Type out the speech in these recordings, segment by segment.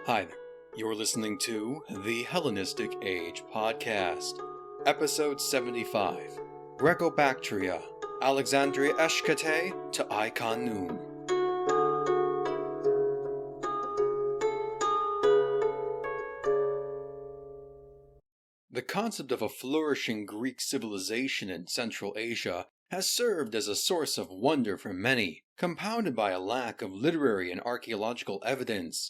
Hi there. You're listening to the Hellenistic Age Podcast, Episode 75, Greco-Bactria, Alexandria Eschate to Ai Khanoum. The concept of a flourishing Greek civilization in Central Asia has served as a source of wonder for many, compounded by a lack of literary and archaeological evidence.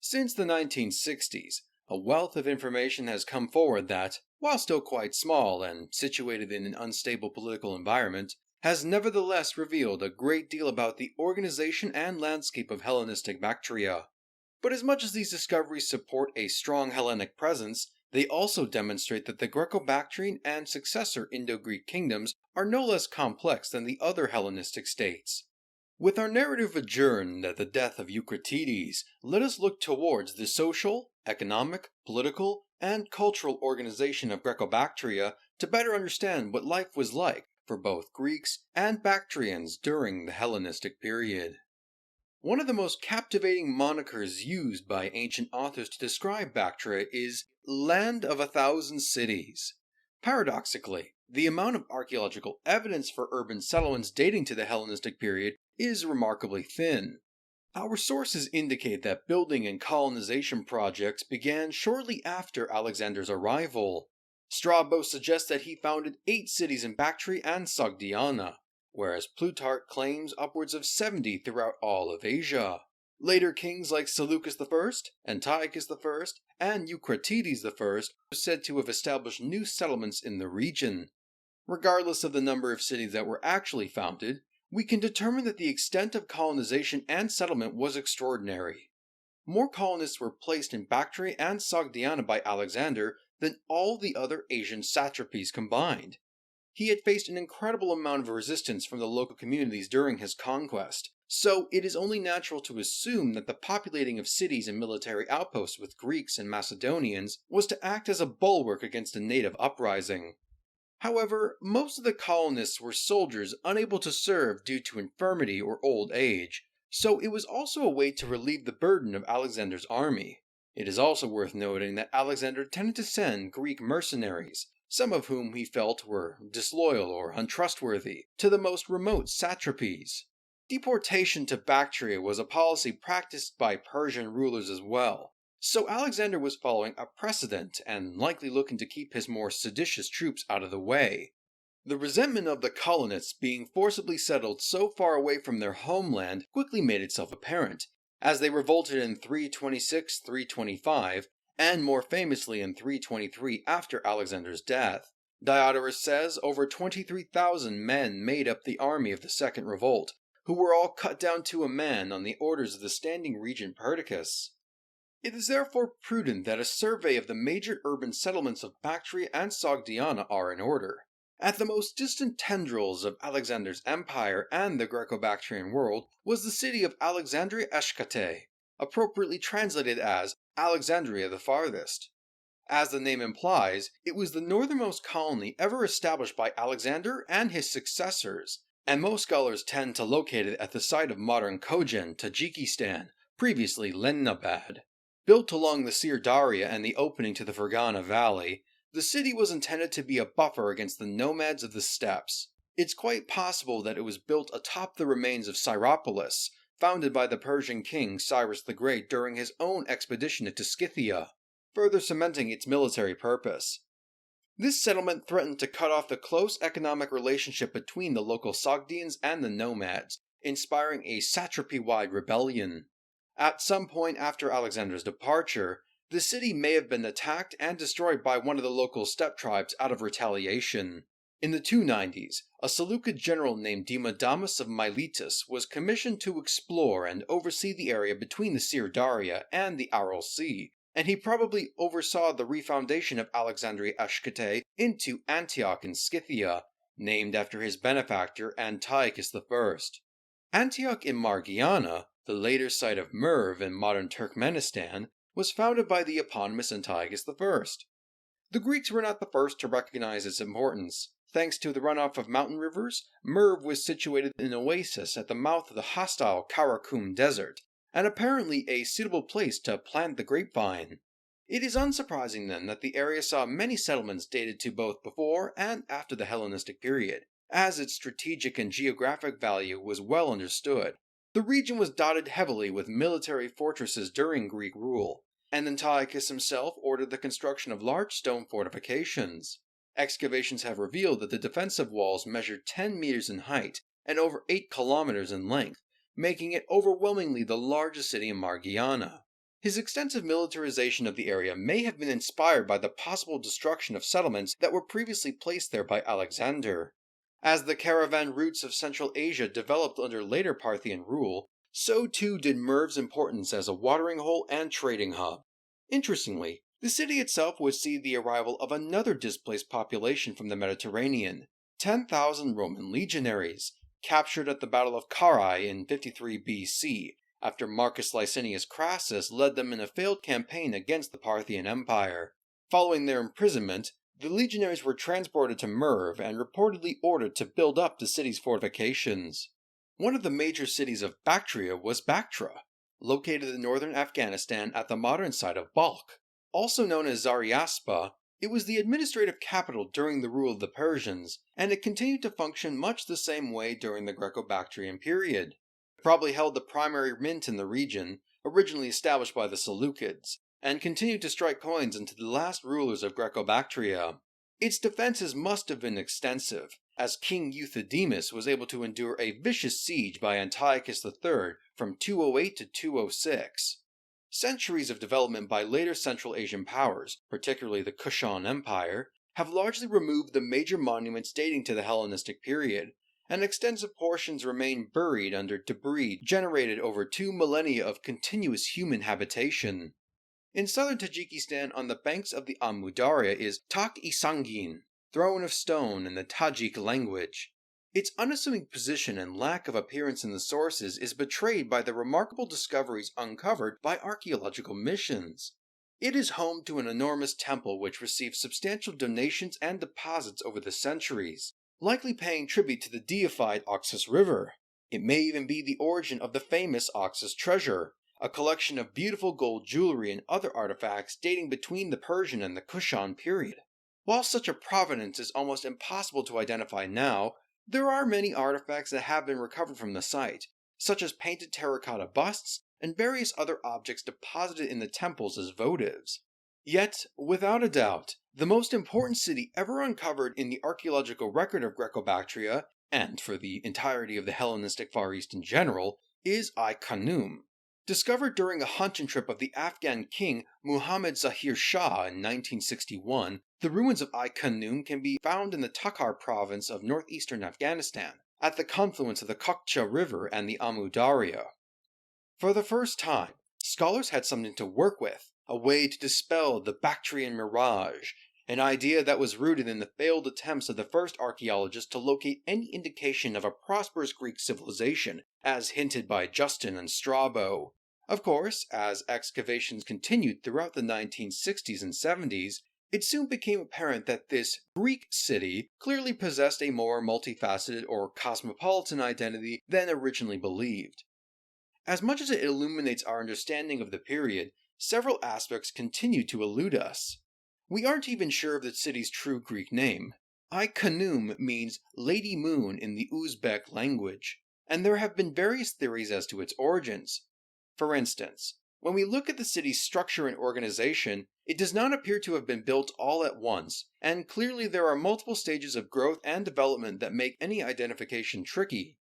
Since the 1960s, a wealth of information has come forward that, while still quite small and situated in an unstable political environment, has nevertheless revealed a great deal about the organization and landscape of Hellenistic Bactria. But as much as these discoveries support a strong Hellenic presence, they also demonstrate that the Greco-Bactrian and successor Indo-Greek kingdoms are no less complex than the other Hellenistic states. With our narrative adjourned at the death of Eucratides, let us look towards the social, economic, political, and cultural organization of Greco-Bactria to better understand what life was like for both Greeks and Bactrians during the Hellenistic period. One of the most captivating monikers used by ancient authors to describe Bactria is Land of a Thousand Cities. Paradoxically, the amount of archaeological evidence for urban settlements dating to the Hellenistic period is remarkably thin. Our sources indicate that building and colonization projects began shortly after Alexander's arrival. Strabo suggests that he founded 8 cities in Bactria and Sogdiana, whereas Plutarch claims upwards of 70 throughout all of Asia. Later kings like Seleucus I, Antiochus I, and Eucratides I are said to have established new settlements in the region. Regardless of the number of cities that were actually founded, we can determine that the extent of colonization and settlement was extraordinary. More colonists were placed in Bactria and Sogdiana by Alexander than all the other Asian satrapies combined. He had faced an incredible amount of resistance from the local communities during his conquest, so it is only natural to assume that the populating of cities and military outposts with Greeks and Macedonians was to act as a bulwark against a native uprising. However, most of the colonists were soldiers unable to serve due to infirmity or old age, so it was also a way to relieve the burden of Alexander's army. It is also worth noting that Alexander tended to send Greek mercenaries, some of whom he felt were disloyal or untrustworthy, to the most remote satrapies. Deportation to Bactria was a policy practiced by Persian rulers as well, so Alexander was following a precedent and likely looking to keep his more seditious troops out of the way. The resentment of the colonists being forcibly settled so far away from their homeland quickly made itself apparent, as they revolted in 326-325, and more famously in 323 after Alexander's death. Diodorus says over 23,000 men made up the army of the second revolt, who were all cut down to a man on the orders of the standing regent Perdiccas. It is therefore prudent that a survey of the major urban settlements of Bactria and Sogdiana are in order. At the most distant tendrils of Alexander's empire and the Greco-Bactrian world was the city of Alexandria Eschate, appropriately translated as Alexandria the Farthest. As the name implies, it was the northernmost colony ever established by Alexander and his successors, and most scholars tend to locate it at the site of modern Khojan, Tajikistan, previously Lennabad. Built along the Syr Darya and the opening to the Fergana Valley, the city was intended to be a buffer against the nomads of the steppes. It's quite possible that it was built atop the remains of Syropolis, founded by the Persian king Cyrus the Great during his own expedition into Scythia, further cementing its military purpose. This settlement threatened to cut off the close economic relationship between the local Sogdians and the nomads, inspiring a satrapy-wide rebellion. At some point after Alexander's departure, the city may have been attacked and destroyed by one of the local steppe tribes out of retaliation. In the 290s, a Seleucid general named Demodamas of Miletus was commissioned to explore and oversee the area between the Syr Darya and the Aral Sea, and he probably oversaw the refoundation of Alexandria Ashkatee into Antioch in Scythia, named after his benefactor Antiochus I. Antioch in Margiana, the later site of Merv in modern Turkmenistan, was founded by the eponymous Antiochus I. The Greeks were not the first to recognize its importance. Thanks to the runoff of mountain rivers, Merv was situated in an oasis at the mouth of the hostile Karakum Desert, and apparently a suitable place to plant the grapevine. It is unsurprising then that the area saw many settlements dated to both before and after the Hellenistic period, as its strategic and geographic value was well understood. The region was dotted heavily with military fortresses during Greek rule, and Antiochus himself ordered the construction of large stone fortifications. Excavations have revealed that the defensive walls measured 10 meters in height and over 8 kilometers in length, making it overwhelmingly the largest city in Margiana. His extensive militarization of the area may have been inspired by the possible destruction of settlements that were previously placed there by Alexander. As the caravan routes of Central Asia developed under later Parthian rule, so too did Merv's importance as a watering hole and trading hub. Interestingly, the city itself would see the arrival of another displaced population from the Mediterranean, 10,000 Roman legionaries, captured at the Battle of Carrhae in 53 BC, after Marcus Licinius Crassus led them in a failed campaign against the Parthian Empire. Following their imprisonment, the legionaries were transported to Merv and reportedly ordered to build up the city's fortifications. One of the major cities of Bactria was Bactra, located in northern Afghanistan at the modern site of Balkh. Also known as Zaryaspa, it was the administrative capital during the rule of the Persians, and it continued to function much the same way during the Greco-Bactrian period. It probably held the primary mint in the region, originally established by the Seleucids, and continued to strike coins until the last rulers of Greco-Bactria. Its defenses must have been extensive, as King Euthydemus was able to endure a vicious siege by Antiochus III from 208 to 206. Centuries of development by later Central Asian powers, particularly the Kushan Empire, have largely removed the major monuments dating to the Hellenistic period, and extensive portions remain buried under debris generated over 2 millennia of continuous human habitation. In southern Tajikistan on the banks of the Amu Darya is Takisangim, throne of stone in the Tajik language. Its unassuming position and lack of appearance in the sources is betrayed by the remarkable discoveries uncovered by archaeological missions. It is home to an enormous temple which received substantial donations and deposits over the centuries, likely paying tribute to the deified Oxus River. It may even be the origin of the famous Oxus treasure, a collection of beautiful gold jewelry and other artifacts dating between the Persian and the Kushan period. While such a provenance is almost impossible to identify now, there are many artifacts that have been recovered from the site, such as painted terracotta busts and various other objects deposited in the temples as votives. Yet, without a doubt, the most important city ever uncovered in the archaeological record of Greco-Bactria, and for the entirety of the Hellenistic Far East in general, is Ai Khanoum. Discovered during a hunting trip of the Afghan king Muhammad Zahir Shah in 1961, the ruins of Ai Khanoum can be found in the Takhar province of northeastern Afghanistan, at the confluence of the Kokcha River and the Amu Darya. For the first time, scholars had something to work with, a way to dispel the Bactrian mirage, an idea that was rooted in the failed attempts of the first archaeologists to locate any indication of a prosperous Greek civilization, as hinted by Justin and Strabo. Of course, as excavations continued throughout the 1960s and 70s, it soon became apparent that this Greek city clearly possessed a more multifaceted or cosmopolitan identity than originally believed. As much as it illuminates our understanding of the period, several aspects continue to elude us. We aren't even sure of the city's true Greek name. Ai Khanoum means Lady Moon in the Uzbek language, and there have been various theories as to its origins. For instance, when we look at the city's structure and organization, it does not appear to have been built all at once, and clearly there are multiple stages of growth and development that make any identification tricky.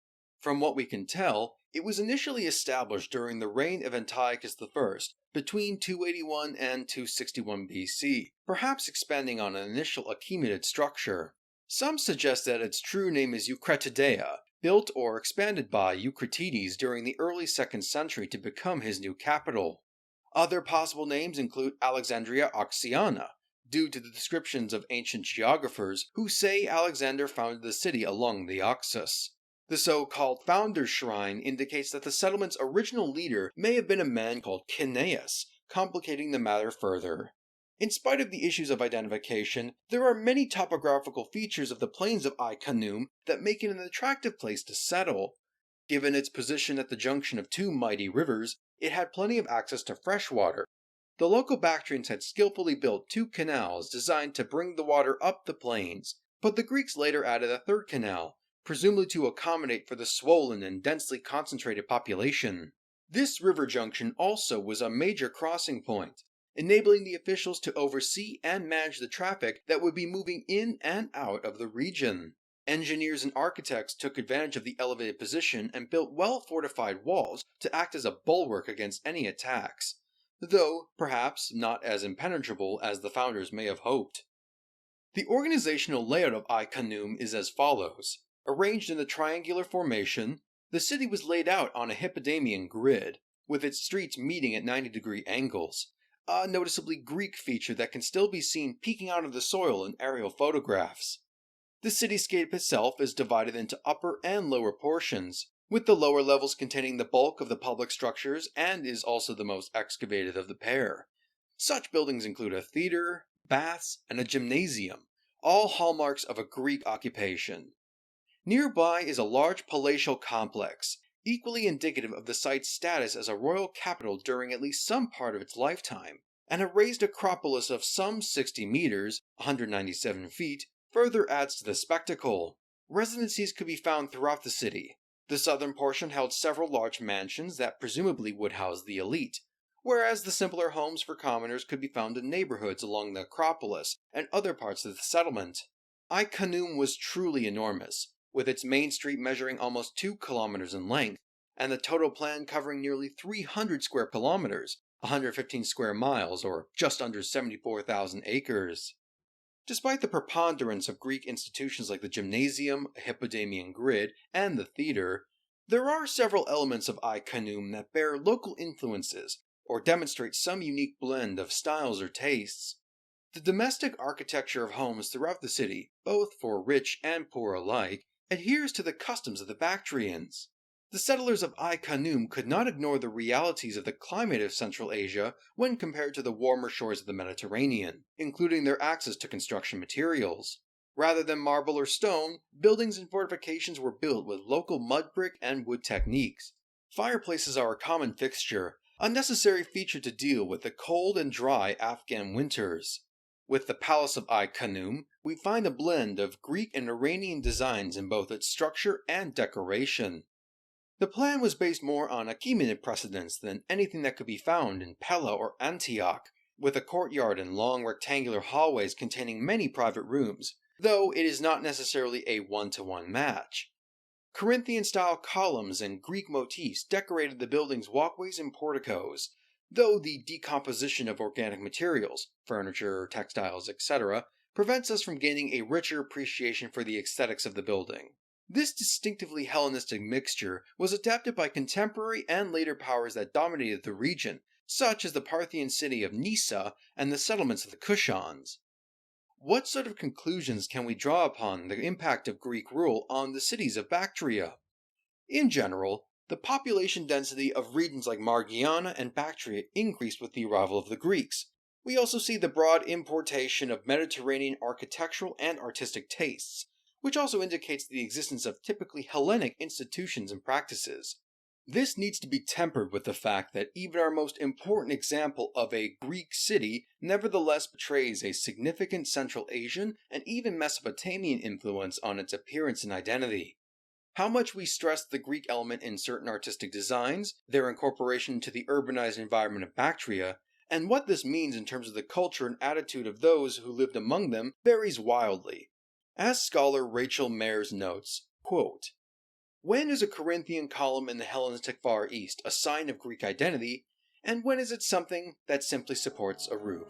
From what we can tell, it was initially established during the reign of Antiochus I, between 281 and 261 BC, perhaps expanding on an initial Achaemenid structure. Some suggest that its true name is Eucratidea, built or expanded by Eucratides during the early 2nd century to become his new capital. Other possible names include Alexandria Oxiana, due to the descriptions of ancient geographers who say Alexander founded the city along the Oxus. The so-called Founder's Shrine indicates that the settlement's original leader may have been a man called Kineas, complicating the matter further. In spite of the issues of identification, there are many topographical features of the plains of Ai Khanoum that make it an attractive place to settle. Given its position at the junction of 2 mighty rivers, It had plenty of access to fresh water. The local Bactrians had skillfully built 2 canals designed to bring the water up the plains, but the Greeks later added a 3rd canal, presumably to accommodate for the swollen and densely concentrated population. This river junction also was a major crossing point, enabling the officials to oversee and manage the traffic that would be moving in and out of the region. Engineers and architects took advantage of the elevated position and built well-fortified walls to act as a bulwark against any attacks, though perhaps not as impenetrable as the founders may have hoped. The organizational layout of Ai Khanoum is as follows. Arranged in a triangular formation, the city was laid out on a Hippodamian grid, with its streets meeting at 90-degree angles, a noticeably Greek feature that can still be seen peeking out of the soil in aerial photographs. The cityscape itself is divided into upper and lower portions, with the lower levels containing the bulk of the public structures and is also the most excavated of the pair. Such buildings include a theater, baths, and a gymnasium, all hallmarks of a Greek occupation. Nearby is a large palatial complex, equally indicative of the site's status as a royal capital during at least some part of its lifetime, and a raised acropolis of some 60 meters, 197 feet, further adds to the spectacle. Residencies could be found throughout the city. The southern portion held several large mansions that presumably would house the elite, whereas the simpler homes for commoners could be found in neighborhoods along the Acropolis and other parts of the settlement. Ai Khanoum was truly enormous, with its main street measuring almost 2 kilometers in length, and the total plan covering nearly 300 square kilometers, 115 square miles, or just under 74,000 acres. Despite the preponderance of Greek institutions like the gymnasium, a Hippodamian grid, and the theater, there are several elements of Ai Khanoum that bear local influences or demonstrate some unique blend of styles or tastes. The domestic architecture of homes throughout the city, both for rich and poor alike, adheres to the customs of the Bactrians. The settlers of Ai Khanoum could not ignore the realities of the climate of Central Asia when compared to the warmer shores of the Mediterranean, including their access to construction materials. Rather than marble or stone, buildings and fortifications were built with local mud brick and wood techniques. Fireplaces are a common fixture, a necessary feature to deal with the cold and dry Afghan winters. With the Palace of Ai Khanoum, we find a blend of Greek and Iranian designs in both its structure and decoration. The plan was based more on Achaemenid precedents than anything that could be found in Pella or Antioch, with a courtyard and long rectangular hallways containing many private rooms, though it is not necessarily a one-to-one match. Corinthian-style columns and Greek motifs decorated the building's walkways and porticos, though the decomposition of organic materials, furniture, textiles, etc., prevents us from gaining a richer appreciation for the aesthetics of the building. This distinctively Hellenistic mixture was adapted by contemporary and later powers that dominated the region, such as the Parthian city of Nisa and the settlements of the Kushans. What sort of conclusions can we draw upon the impact of Greek rule on the cities of Bactria? In general, the population density of regions like Margiana and Bactria increased with the arrival of the Greeks. We also see the broad importation of Mediterranean architectural and artistic tastes, which also indicates the existence of typically Hellenic institutions and practices. This needs to be tempered with the fact that even our most important example of a Greek city nevertheless betrays a significant Central Asian and even Mesopotamian influence on its appearance and identity. How much we stress the Greek element in certain artistic designs, their incorporation into the urbanized environment of Bactria, and what this means in terms of the culture and attitude of those who lived among them varies wildly. As scholar Rachel Mayers notes, quote, "When is a Corinthian column in the Hellenistic Far East a sign of Greek identity, and when is it something that simply supports a roof?"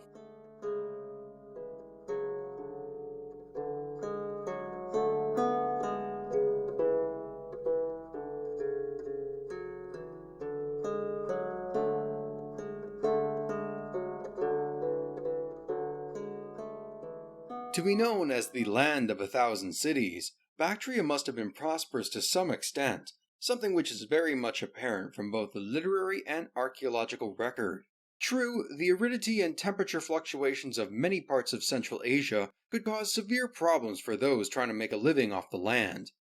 To be known as the land of 1,000 cities, Bactria must have been prosperous to some extent, something which is very much apparent from both the literary and archaeological record. True, the aridity and temperature fluctuations of many parts of Central Asia could cause severe problems for those trying to make a living off the land.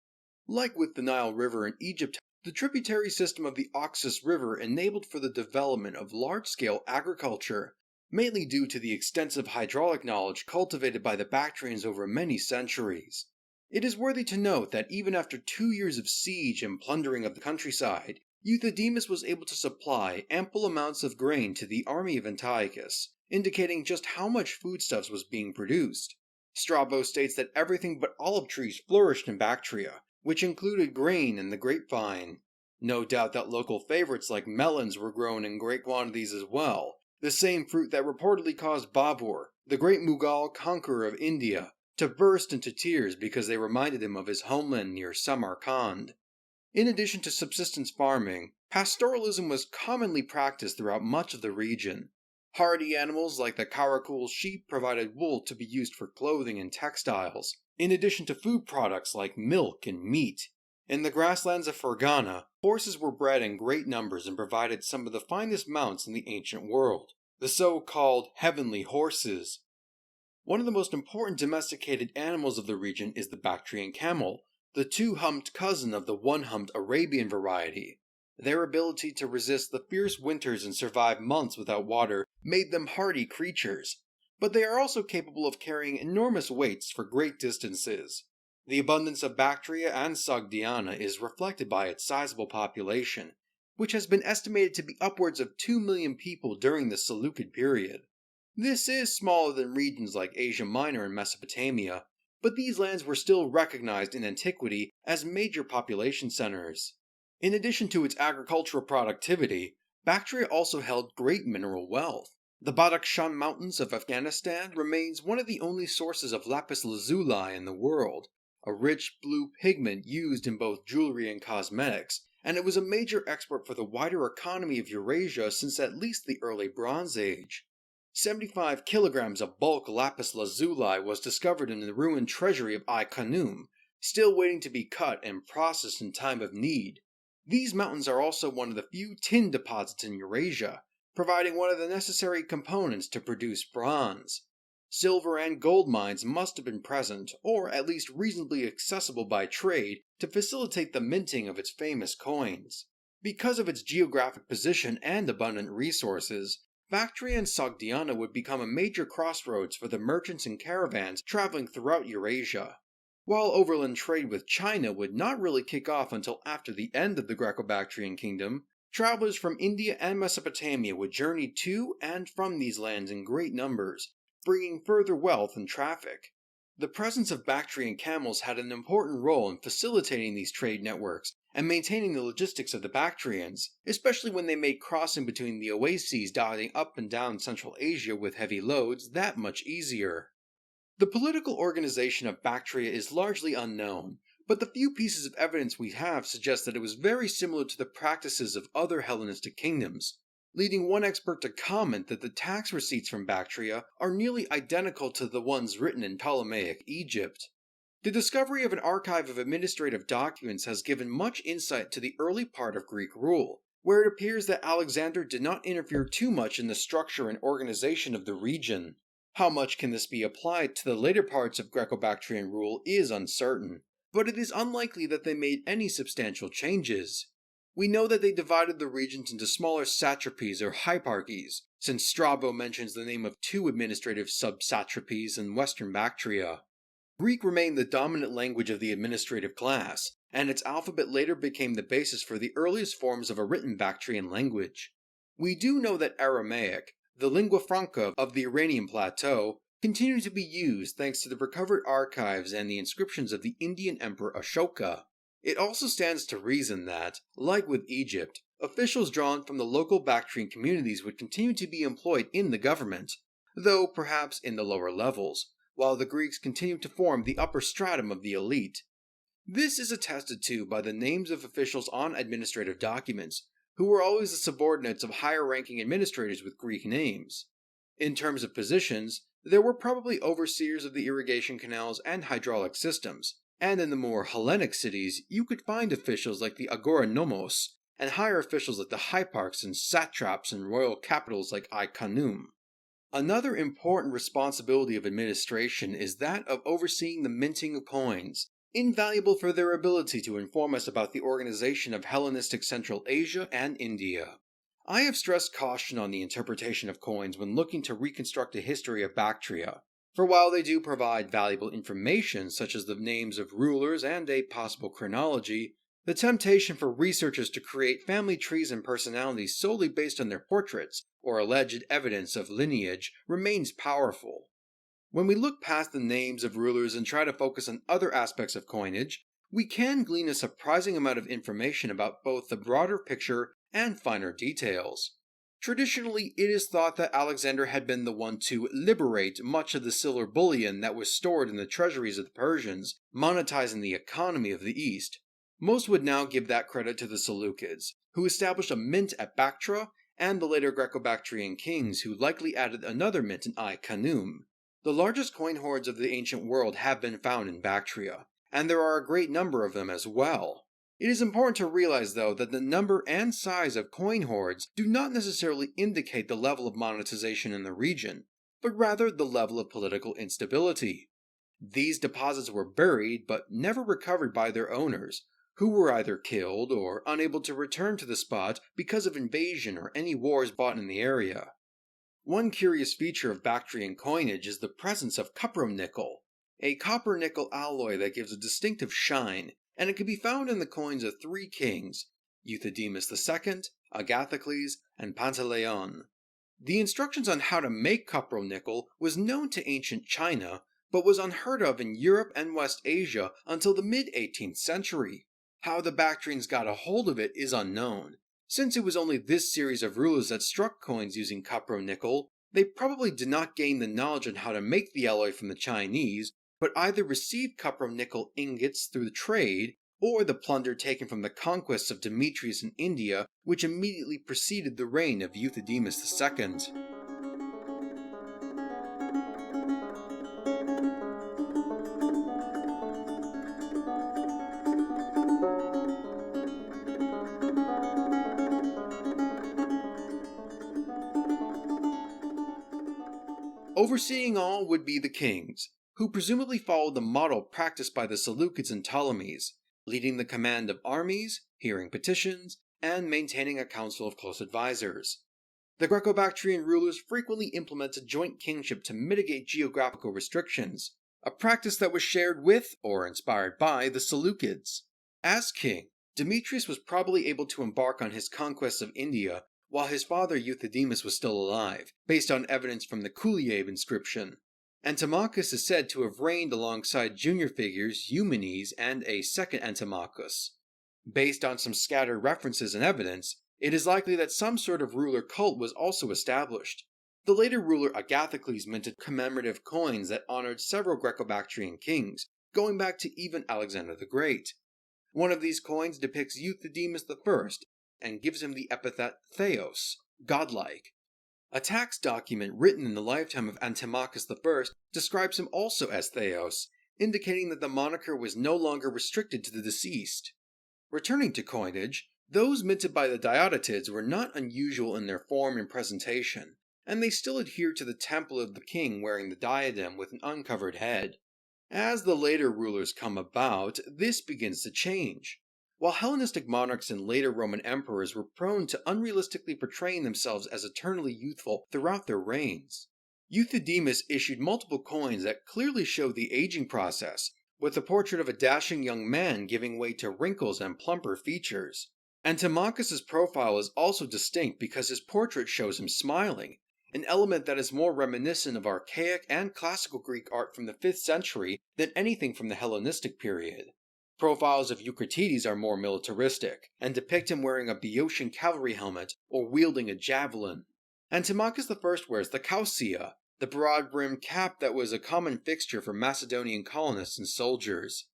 Like with the Nile River in Egypt, The tributary system of the Oxus River enabled for the development of large-scale agriculture, mainly due to the extensive hydraulic knowledge cultivated by the Bactrians over many centuries. It is worthy to note that even after 2 years of siege and plundering of the countryside, Euthydemus was able to supply ample amounts of grain to the army of Antiochus, indicating just how much foodstuffs was being produced. Strabo states that everything but olive trees flourished in Bactria, which included grain and the grapevine. No doubt that local favorites like melons were grown in great quantities as well, the same fruit that reportedly caused Babur, the great Mughal conqueror of India, to burst into tears because they reminded him of his homeland near Samarkand. In addition to subsistence farming, pastoralism was commonly practiced throughout much of the region. Hardy animals like the Karakul sheep provided wool to be used for clothing and textiles, in addition to food products like milk and meat. In the grasslands of Fergana, horses were bred in great numbers and provided some of the finest mounts in the ancient world, the so-called heavenly horses. One of the most important domesticated animals of the region is the Bactrian camel, the two-humped cousin of the one-humped Arabian variety. Their ability to resist the fierce winters and survive months without water made them hardy creatures, but they are also capable of carrying enormous weights for great distances. The abundance of Bactria and Sogdiana is reflected by its sizable population, which has been estimated to be upwards of 2 million people during the Seleucid period. This is smaller than regions like Asia Minor and Mesopotamia, but these lands were still recognized in antiquity as major population centers. In addition to its agricultural productivity, Bactria also held great mineral wealth. The Badakhshan Mountains of Afghanistan remains one of the only sources of lapis lazuli in the world, a rich blue pigment used in both jewelry and cosmetics, and it was a major export for the wider economy of Eurasia since at least the early Bronze Age. 75 kilograms of bulk lapis lazuli was discovered in the ruined treasury of Ai Khanoum, still waiting to be cut and processed in time of need. These mountains are also one of the few tin deposits in Eurasia, providing one of the necessary components to produce bronze. Silver and gold mines must have been present, or at least reasonably accessible by trade, to facilitate the minting of its famous coins. Because of its geographic position and abundant resources, Bactria and Sogdiana would become a major crossroads for the merchants and caravans traveling throughout Eurasia. While overland trade with China would not really kick off until after the end of the Greco-Bactrian kingdom, travelers from India and Mesopotamia would journey to and from these lands in great numbers, bringing further wealth and traffic. The presence of Bactrian camels had an important role in facilitating these trade networks and maintaining the logistics of the Bactrians, especially when they made crossing between the oases dotting up and down Central Asia with heavy loads that much easier. The political organization of Bactria is largely unknown, but the few pieces of evidence we have suggest that it was very similar to the practices of other Hellenistic kingdoms, leading one expert to comment that the tax receipts from Bactria are nearly identical to the ones written in Ptolemaic Egypt. The discovery of an archive of administrative documents has given much insight to the early part of Greek rule, where it appears that Alexander did not interfere too much in the structure and organization of the region. How much can this be applied to the later parts of Greco-Bactrian rule is uncertain, but it is unlikely that they made any substantial changes. We know that they divided the regions into smaller satrapies or hyparchies, since Strabo mentions the name of 2 administrative sub-satrapies in western Bactria. Greek remained the dominant language of the administrative class, and its alphabet later became the basis for the earliest forms of a written Bactrian language. We do know that Aramaic, the lingua franca of the Iranian plateau, continued to be used thanks to the recovered archives and the inscriptions of the Indian Emperor Ashoka. It also stands to reason that, like with Egypt, officials drawn from the local Bactrian communities would continue to be employed in the government, though perhaps in the lower levels, while the Greeks continued to form the upper stratum of the elite. This is attested to by the names of officials on administrative documents, who were always the subordinates of higher-ranking administrators with Greek names. In terms of positions, there were probably overseers of the irrigation canals and hydraulic systems, and in the more Hellenic cities you could find officials like the agoranomos, and higher officials like the hyparchs and satraps in royal capitals like Ai Khanoum. Another important responsibility of administration is that of overseeing the minting of coins, invaluable for their ability to inform us about the organization of Hellenistic Central Asia and India. I have stressed caution on the interpretation of coins when looking to reconstruct a history of Bactria, for while they do provide valuable information such as the names of rulers and a possible chronology, the temptation for researchers to create family trees and personalities solely based on their portraits or alleged evidence of lineage remains powerful. When we look past the names of rulers and try to focus on other aspects of coinage, we can glean a surprising amount of information about both the broader picture and finer details. Traditionally, it is thought that Alexander had been the one to liberate much of the silver bullion that was stored in the treasuries of the Persians, monetizing the economy of the East. Most would now give that credit to the Seleucids, who established a mint at Bactra, and the later Greco-Bactrian kings who likely added another mint in Ai Khanoum. The largest coin hoards of the ancient world have been found in Bactria, and there are a great number of them as well. It is important to realize, though, that the number and size of coin hoards do not necessarily indicate the level of monetization in the region, but rather the level of political instability. These deposits were buried but never recovered by their owners, who were either killed or unable to return to the spot because of invasion or any wars fought in the area. One curious feature of Bactrian coinage is the presence of cupronickel, a copper-nickel alloy that gives a distinctive shine, and it can be found in the coins of three kings, Euthydemus II, Agathocles, and Pantaleon. The instructions on how to make cupronickel was known to ancient China, but was unheard of in Europe and West Asia until the mid-18th century. How the Bactrians got a hold of it is unknown. Since it was only this series of rulers that struck coins using cupronickel, they probably did not gain the knowledge on how to make the alloy from the Chinese, but either received cupronickel ingots through the trade, or the plunder taken from the conquests of Demetrius in India, which immediately preceded the reign of Euthydemus II. Overseeing all would be the kings, who presumably followed the model practiced by the Seleucids and Ptolemies, leading the command of armies, hearing petitions, and maintaining a council of close advisors. The Greco-Bactrian rulers frequently implemented joint kingship to mitigate geographical restrictions, a practice that was shared with, or inspired by, the Seleucids. As king, Demetrius was probably able to embark on his conquest of India while his father Euthydemus was still alive, based on evidence from the Kuliev inscription. Antiochus is said to have reigned alongside junior figures Eumenes and a second Antiochus. Based on some scattered references and evidence, it is likely that some sort of ruler cult was also established. The later ruler Agathocles minted commemorative coins that honored several Greco-Bactrian kings, going back to even Alexander the Great. One of these coins depicts Euthydemus I and gives him the epithet Theos, godlike. A tax document written in the lifetime of Antiochus I describes him also as Theos, indicating that the moniker was no longer restricted to the deceased. Returning to coinage, those minted by the Diodotids were not unusual in their form and presentation, and they still adhered to the temple of the king wearing the diadem with an uncovered head. As the later rulers come about, this begins to change. While Hellenistic monarchs and later Roman emperors were prone to unrealistically portraying themselves as eternally youthful throughout their reigns, Euthydemus issued multiple coins that clearly showed the aging process, with the portrait of a dashing young man giving way to wrinkles and plumper features. Antiochus's profile is also distinct because his portrait shows him smiling, an element that is more reminiscent of archaic and classical Greek art from the 5th century than anything from the Hellenistic period. Profiles of Eucratides are more militaristic, and depict him wearing a Boeotian cavalry helmet or wielding a javelin. Antiochus I wears the Kausia, the broad-brimmed cap that was a common fixture for Macedonian colonists and soldiers.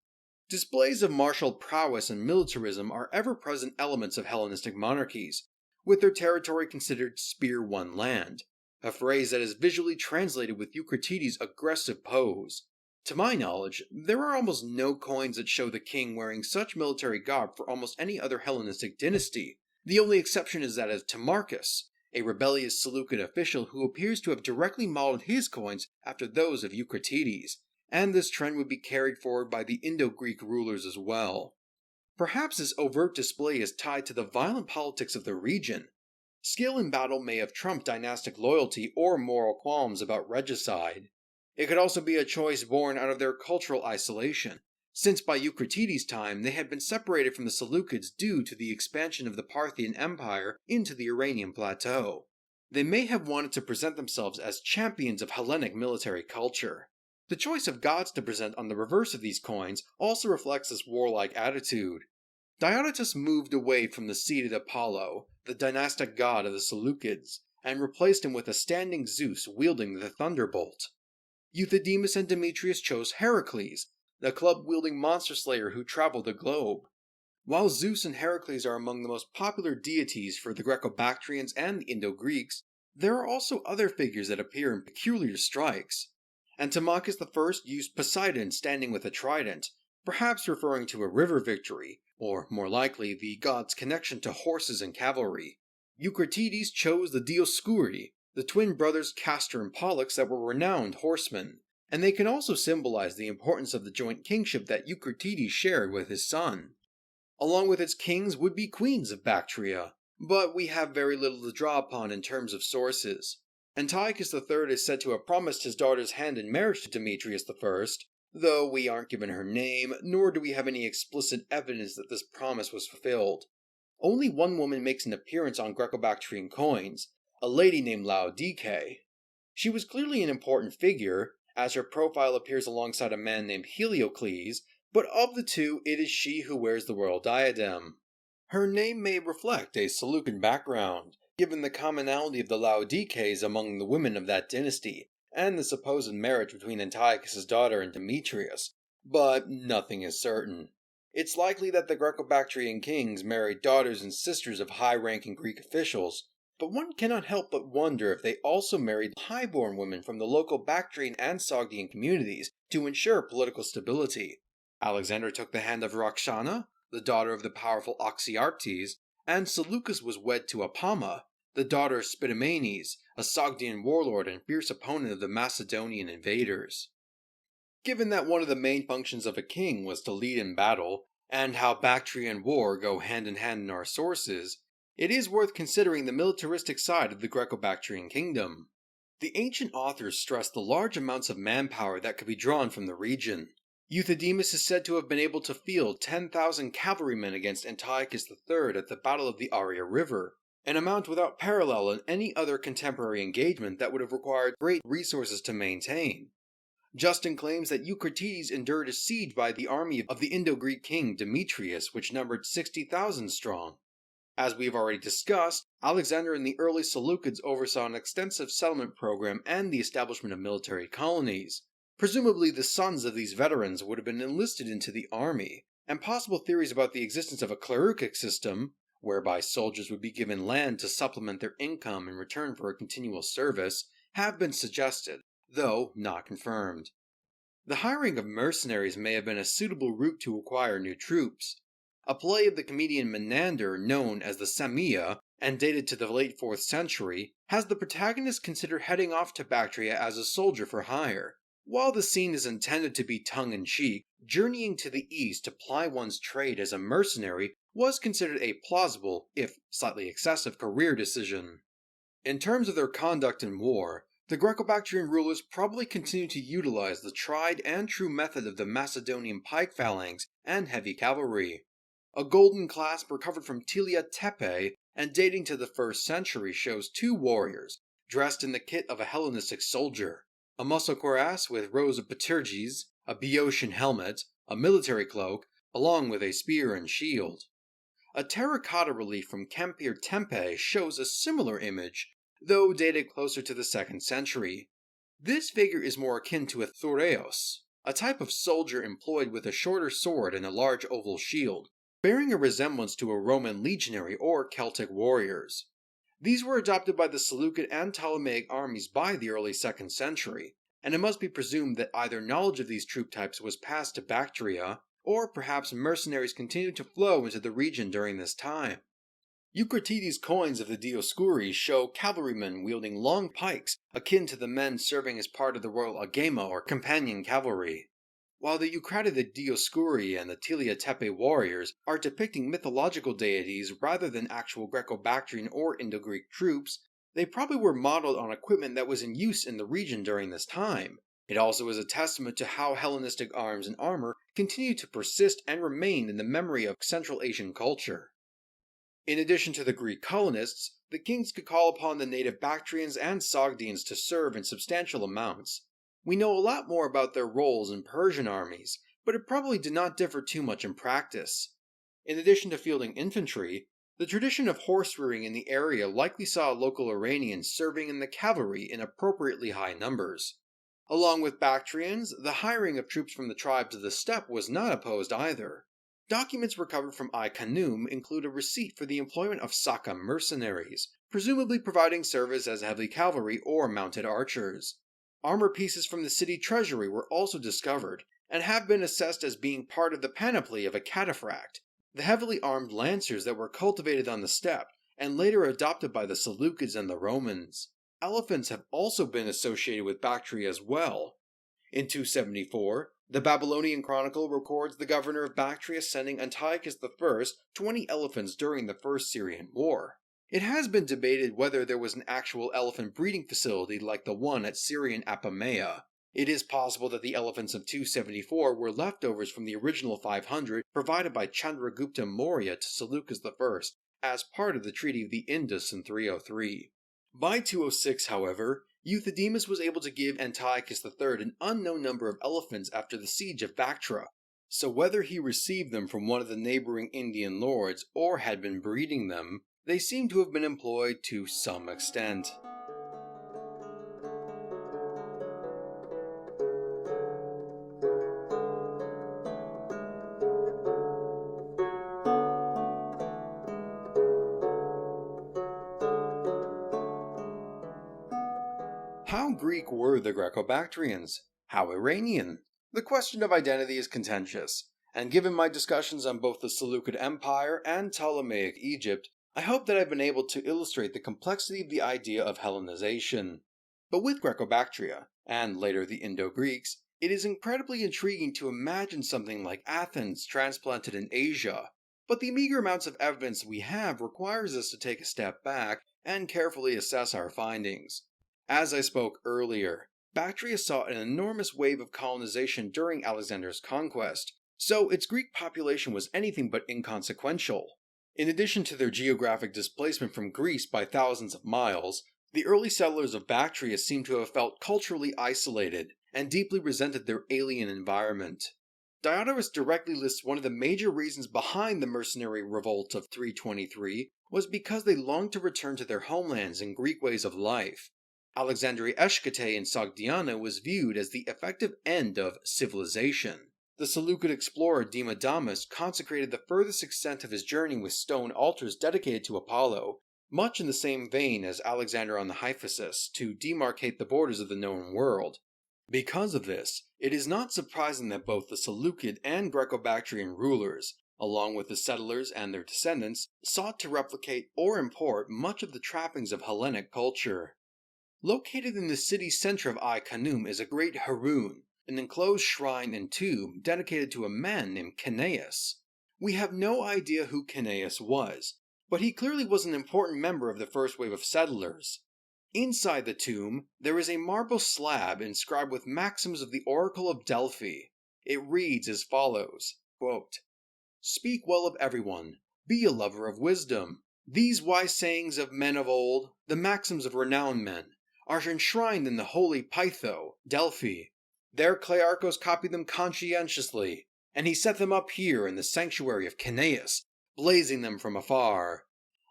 Displays of martial prowess and militarism are ever-present elements of Hellenistic monarchies, with their territory considered spear-won land, a phrase that is visually translated with Eucratides' aggressive pose. To my knowledge, there are almost no coins that show the king wearing such military garb for almost any other Hellenistic dynasty. The only exception is that of Timarchus, a rebellious Seleucid official who appears to have directly modeled his coins after those of Eucratides, and this trend would be carried forward by the Indo-Greek rulers as well. Perhaps this overt display is tied to the violent politics of the region. Skill in battle may have trumped dynastic loyalty or moral qualms about regicide. It could also be a choice born out of their cultural isolation, since by Eucratides' time they had been separated from the Seleucids due to the expansion of the Parthian Empire into the Iranian plateau. They may have wanted to present themselves as champions of Hellenic military culture. The choice of gods to present on the reverse of these coins also reflects this warlike attitude. Diodotus moved away from the seated Apollo, the dynastic god of the Seleucids, and replaced him with a standing Zeus wielding the thunderbolt. Euthydemus and Demetrius chose Heracles, the club-wielding monster slayer who traveled the globe. While Zeus and Heracles are among the most popular deities for the Greco-Bactrians and the Indo-Greeks, there are also other figures that appear in peculiar strikes. Antiochus I used Poseidon standing with a trident, perhaps referring to a river victory, or more likely the god's connection to horses and cavalry. Eucratides chose the Dioscuri, the twin brothers Castor and Pollux that were renowned horsemen, and they can also symbolize the importance of the joint kingship that Eucratides shared with his son. Along with its kings would be queens of Bactria, but we have very little to draw upon in terms of sources. Antiochus III is said to have promised his daughter's hand in marriage to Demetrius I, though we aren't given her name, nor do we have any explicit evidence that this promise was fulfilled. Only one woman makes an appearance on Greco-Bactrian coins, a lady named Laodice. She was clearly an important figure, as her profile appears alongside a man named Heliocles, but of the two, it is she who wears the royal diadem. Her name may reflect a Seleucid background, given the commonality of the Laodices among the women of that dynasty, and the supposed marriage between Antiochus' daughter and Demetrius, but nothing is certain. It's likely that the Greco-Bactrian kings married daughters and sisters of high-ranking Greek officials, but one cannot help but wonder if they also married high-born women from the local Bactrian and Sogdian communities to ensure political stability. Alexander took the hand of Roxana, the daughter of the powerful Oxyartes, and Seleucus was wed to Apama, the daughter of Spidomenes, a Sogdian warlord and fierce opponent of the Macedonian invaders. Given that one of the main functions of a king was to lead in battle, and how Bactria and war go hand in hand in our sources, it is worth considering the militaristic side of the Greco-Bactrian kingdom. The ancient authors stress the large amounts of manpower that could be drawn from the region. Euthydemus is said to have been able to field 10,000 cavalrymen against Antiochus III at the Battle of the Aria River, an amount without parallel in any other contemporary engagement that would have required great resources to maintain. Justin claims that Eucratides endured a siege by the army of the Indo-Greek king Demetrius, which numbered 60,000 strong. As we have already discussed, Alexander and the early Seleucids oversaw an extensive settlement program and the establishment of military colonies. Presumably the sons of these veterans would have been enlisted into the army, and possible theories about the existence of a cleruchic system, whereby soldiers would be given land to supplement their income in return for a continual service, have been suggested, though not confirmed. The hiring of mercenaries may have been a suitable route to acquire new troops. A play of the comedian Menander, known as the Samia, and dated to the late 4th century, has the protagonist consider heading off to Bactria as a soldier for hire. While the scene is intended to be tongue-in-cheek, journeying to the east to ply one's trade as a mercenary was considered a plausible, if slightly excessive, career decision. In terms of their conduct in war, the Greco-Bactrian rulers probably continued to utilize the tried and true method of the Macedonian pike phalanx and heavy cavalry. A golden clasp recovered from Telia Tepe and dating to the 1st century shows two warriors, dressed in the kit of a Hellenistic soldier. A muscle cuirass with rows of paterges, a Boeotian helmet, a military cloak, along with a spear and shield. A terracotta relief from Campir Tempe shows a similar image, though dated closer to the 2nd century. This figure is more akin to a thureos, a type of soldier employed with a shorter sword and a large oval shield, bearing a resemblance to a Roman legionary or Celtic warriors. These were adopted by the Seleucid and Ptolemaic armies by the early 2nd century, and it must be presumed that either knowledge of these troop types was passed to Bactria, or perhaps mercenaries continued to flow into the region during this time. Eucratides' coins of the Dioscuri show cavalrymen wielding long pikes akin to the men serving as part of the royal agema or companion cavalry. While the Eucratid Dioscuri and the Telia Tepe warriors are depicting mythological deities rather than actual Greco-Bactrian or Indo-Greek troops, they probably were modeled on equipment that was in use in the region during this time. It also is a testament to how Hellenistic arms and armor continue to persist and remain in the memory of Central Asian culture. In addition to the Greek colonists, the kings could call upon the native Bactrians and Sogdians to serve in substantial amounts. We know a lot more about their roles in Persian armies, but it probably did not differ too much in practice. In addition to fielding infantry, the tradition of horse-rearing in the area likely saw local Iranians serving in the cavalry in appropriately high numbers. Along with Bactrians, the hiring of troops from the tribes of the steppe was not opposed either. Documents recovered from Ai Khanoum include a receipt for the employment of Saka mercenaries, presumably providing service as heavy cavalry or mounted archers. Armor pieces from the city treasury were also discovered, and have been assessed as being part of the panoply of a cataphract, the heavily armed lancers that were cultivated on the steppe, and later adopted by the Seleucids and the Romans. Elephants have also been associated with Bactria as well. In 274, the Babylonian Chronicle records the governor of Bactria sending Antiochus I 20 elephants during the First Syrian War. It has been debated whether there was an actual elephant breeding facility like the one at Syrian Apamea. It is possible that the elephants of 274 were leftovers from the original 500 provided by Chandragupta Maurya to Seleucus I as part of the Treaty of the Indus in 303. By 206, however, Euthydemus was able to give Antiochus III an unknown number of elephants after the siege of Bactra, so whether he received them from one of the neighboring Indian lords or had been breeding them, they seem to have been employed to some extent. How Greek were the Greco-Bactrians? How Iranian? The question of identity is contentious, and given my discussions on both the Seleucid Empire and Ptolemaic Egypt, I hope that I've been able to illustrate the complexity of the idea of Hellenization. But with Greco-Bactria, and later the Indo-Greeks, it is incredibly intriguing to imagine something like Athens transplanted in Asia, but the meager amounts of evidence we have requires us to take a step back and carefully assess our findings. As I spoke earlier, Bactria saw an enormous wave of colonization during Alexander's conquest, so its Greek population was anything but inconsequential. In addition to their geographic displacement from Greece by thousands of miles, the early settlers of Bactria seem to have felt culturally isolated and deeply resented their alien environment. Diodorus directly lists one of the major reasons behind the mercenary revolt of 323 was because they longed to return to their homelands and Greek ways of life. Alexandria Eschate in Sogdiana was viewed as the effective end of civilization. The Seleucid explorer Demadamus consecrated the furthest extent of his journey with stone altars dedicated to Apollo, much in the same vein as Alexander on the Hyphasis, to demarcate the borders of the known world. Because of this, it is not surprising that both the Seleucid and Greco-Bactrian rulers, along with the settlers and their descendants, sought to replicate or import much of the trappings of Hellenic culture. Located in the city center of Ai Khanoum is a great heroon, an enclosed shrine and tomb dedicated to a man named Canaeus. We have no idea who Canaeus was, but he clearly was an important member of the first wave of settlers. Inside the tomb, there is a marble slab inscribed with maxims of the Oracle of Delphi. It reads as follows, quote, "Speak well of everyone, be a lover of wisdom. These wise sayings of men of old, the maxims of renowned men, are enshrined in the holy Pytho, Delphi. There Clearchus copied them conscientiously, and he set them up here in the sanctuary of Canaeus, blazing them from afar.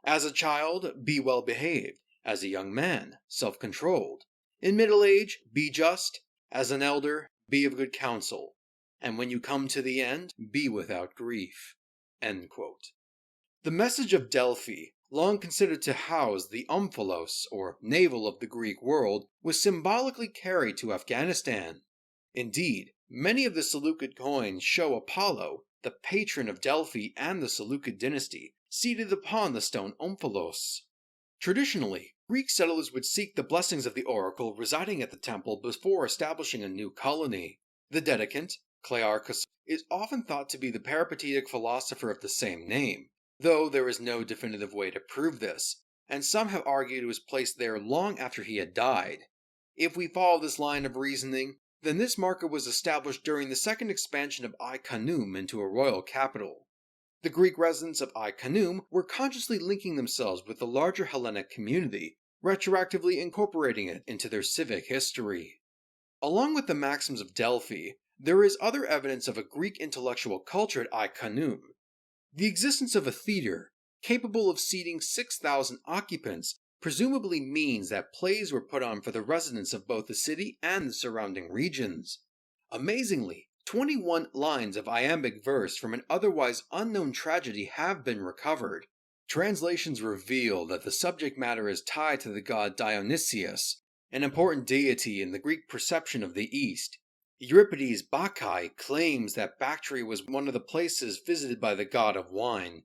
As a child, be well behaved. As a young man, self-controlled. In middle age, be just. As an elder, be of good counsel. And when you come to the end, be without grief." End quote. The message of Delphi, long considered to house the omphalos, or navel of the Greek world, was symbolically carried to Afghanistan. Indeed, many of the Seleucid coins show Apollo, the patron of Delphi and the Seleucid dynasty, seated upon the stone omphalos. Traditionally, Greek settlers would seek the blessings of the oracle residing at the temple before establishing a new colony. The dedicant, Clearchus, is often thought to be the peripatetic philosopher of the same name, though there is no definitive way to prove this, and some have argued it was placed there long after he had died. If we follow this line of reasoning, then this marker was established during the second expansion of Ai Khanoum into a royal capital. The Greek residents of Ai Khanoum were consciously linking themselves with the larger Hellenic community, retroactively incorporating it into their civic history. Along with the maxims of Delphi, there is other evidence of a Greek intellectual culture at Ai Khanoum. The existence of a theater, capable of seating 6,000 occupants, presumably means that plays were put on for the residents of both the city and the surrounding regions. Amazingly, 21 lines of iambic verse from an otherwise unknown tragedy have been recovered. Translations reveal that the subject matter is tied to the god Dionysius, an important deity in the Greek perception of the East. Euripides' Bacchae claims that Bactria was one of the places visited by the god of wine,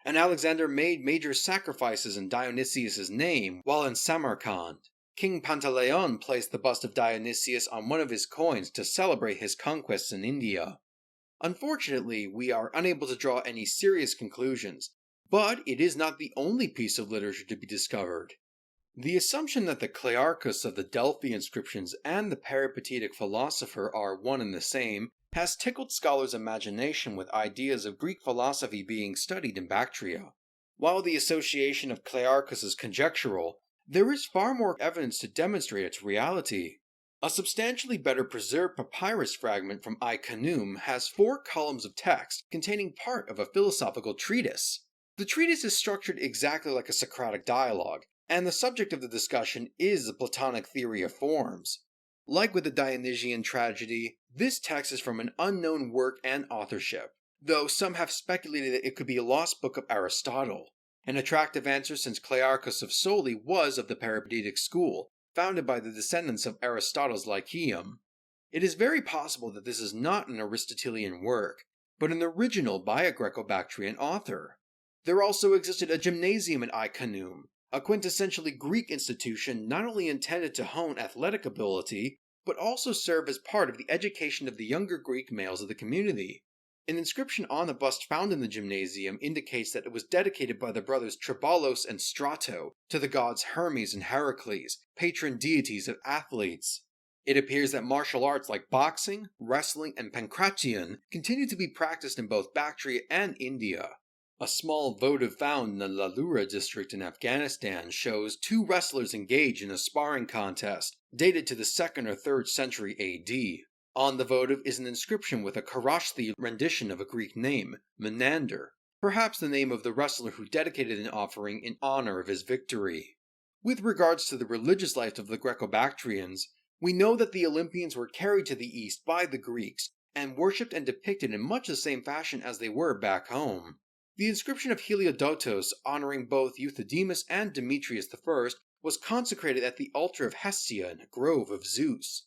and Alexander made major sacrifices in Dionysius' name while in Samarkand. King Pantaleon placed the bust of Dionysius on one of his coins to celebrate his conquests in India. Unfortunately, we are unable to draw any serious conclusions, but it is not the only piece of literature to be discovered. The assumption that the Clearchus of the Delphi inscriptions and the peripatetic philosopher are one and the same has tickled scholars' imagination with ideas of Greek philosophy being studied in Bactria. While the association of Clearchus is conjectural, there is far more evidence to demonstrate its reality. A substantially better preserved papyrus fragment from Ai Khanoum has 4 columns of text containing part of a philosophical treatise. The treatise is structured exactly like a Socratic dialogue, and the subject of the discussion is the Platonic theory of forms. Like with the Dionysian tragedy, this text is from an unknown work and authorship, though some have speculated that it could be a lost book of Aristotle. An attractive answer, since Clearchus of Soli was of the peripatetic school, founded by the descendants of Aristotle's Lyceum. It is very possible that this is not an Aristotelian work, but an original by a Greco-Bactrian author. There also existed a gymnasium at Ai Khanoum, a quintessentially Greek institution not only intended to hone athletic ability, but also serve as part of the education of the younger Greek males of the community. An inscription on the bust found in the gymnasium indicates that it was dedicated by the brothers Trebalos and Strato to the gods Hermes and Heracles, patron deities of athletes. It appears that martial arts like boxing, wrestling, and pankration continue to be practiced in both Bactria and India. A small votive found in the Lalura district in Afghanistan shows 2 wrestlers engaged in a sparring contest, dated to the 2nd or 3rd century AD. On the votive is an inscription with a Kharosthi rendition of a Greek name, Menander, perhaps the name of the wrestler who dedicated an offering in honor of his victory. With regards to the religious life of the Greco-Bactrians, we know that the Olympians were carried to the east by the Greeks and worshipped and depicted in much the same fashion as they were back home. The inscription of Heliodotus honoring both Euthydemus and Demetrius I was consecrated at the altar of Hestia in a grove of Zeus.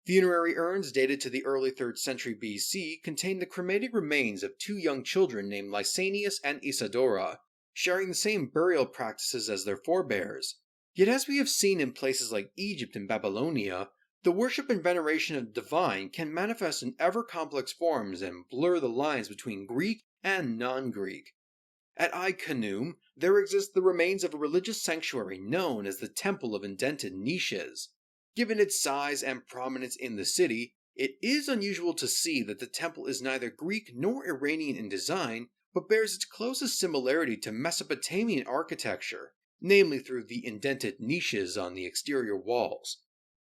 Funerary urns dated to the early 3rd century BC contain the cremated remains of 2 young children named Lysanias and Isadora, sharing the same burial practices as their forebears. Yet as we have seen in places like Egypt and Babylonia, the worship and veneration of the divine can manifest in ever-complex forms and blur the lines between Greek and non-Greek. At Ai Khanoum, there exist the remains of a religious sanctuary known as the Temple of Indented Nishes. Given its size and prominence in the city, it is unusual to see that the temple is neither Greek nor Iranian in design, but bears its closest similarity to Mesopotamian architecture, namely through the indented niches on the exterior walls.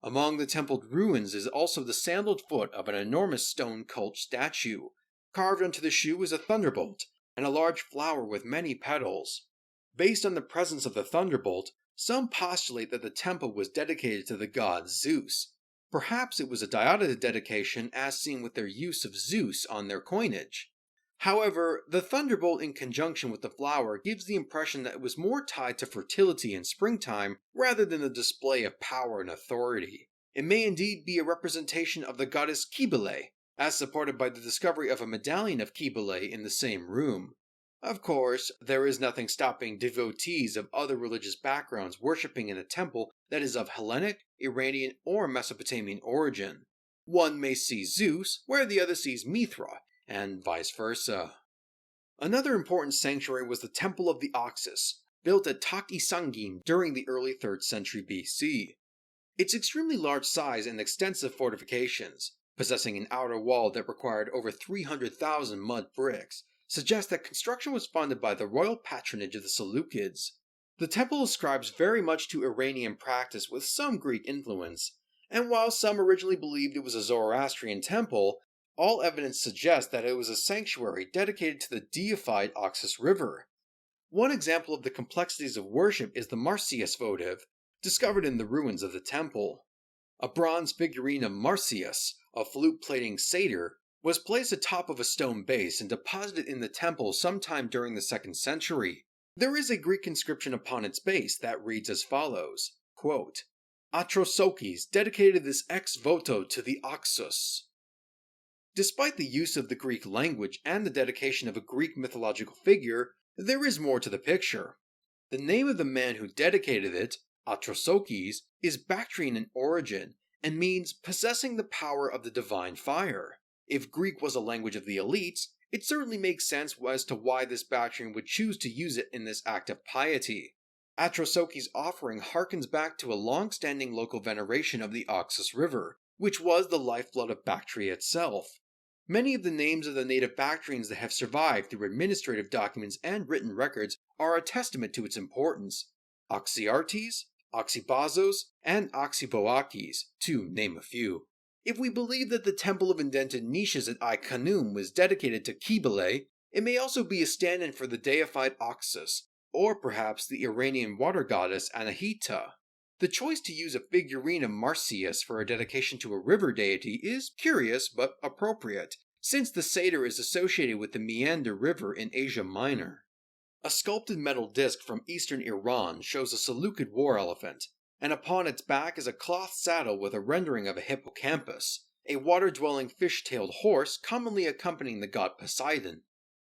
Among the templed ruins is also the sandaled foot of an enormous stone cult statue. Carved onto the shoe is a thunderbolt, and a large flower with many petals. Based on the presence of the thunderbolt, some postulate that the temple was dedicated to the god Zeus. Perhaps it was a Diotida dedication as seen with their use of Zeus on their coinage. However, the thunderbolt in conjunction with the flower gives the impression that it was more tied to fertility and springtime rather than the display of power and authority. It may indeed be a representation of the goddess Cybele, as supported by the discovery of a medallion of Cybele in the same room. Of course, there is nothing stopping devotees of other religious backgrounds worshipping in a temple that is of Hellenic, Iranian, or Mesopotamian origin. One may see Zeus where the other sees Mithra, and vice versa. Another important sanctuary was the Temple of the Oxus, built at Takisangim during the early 3rd century BC. Its extremely large size and extensive fortifications, possessing an outer wall that required over 300,000 mud bricks, suggest that construction was funded by the royal patronage of the Seleucids. The temple ascribes very much to Iranian practice with some Greek influence, and while some originally believed it was a Zoroastrian temple, all evidence suggests that it was a sanctuary dedicated to the deified Oxus River. One example of the complexities of worship is the Marxius Votive, discovered in the ruins of the temple. A bronze figurine of Marxius, a flute-playing satyr, was placed atop of a stone base and deposited in the temple sometime during the 2nd century. There is a Greek inscription upon its base that reads as follows, quote, Atrosokis dedicated this ex voto to the Oxus. Despite the use of the Greek language and the dedication of a Greek mythological figure, there is more to the picture. The name of the man who dedicated it, Atrosokis, is Bactrian in origin and means possessing the power of the divine fire. If Greek was a language of the elites, it certainly makes sense as to why this Bactrian would choose to use it in this act of piety. Atrosokis' offering harkens back to a long-standing local veneration of the Oxus River, which was the lifeblood of Bactria itself. Many of the names of the native Bactrians that have survived through administrative documents and written records are a testament to its importance. Oxyartes, Oxybazos, and Oxyvoakes, to name a few. If we believe that the temple of indented Nishes at Ai Khanoum was dedicated to Kybele, it may also be a stand-in for the deified Oxus, or perhaps the Iranian water goddess Anahita. The choice to use a figurine of Marsyas for a dedication to a river deity is curious but appropriate, since the satyr is associated with the Meander River in Asia Minor. A sculpted metal disc from eastern Iran shows a Seleucid war elephant, and upon its back is a cloth saddle with a rendering of a hippocampus, a water-dwelling fish-tailed horse commonly accompanying the god Poseidon.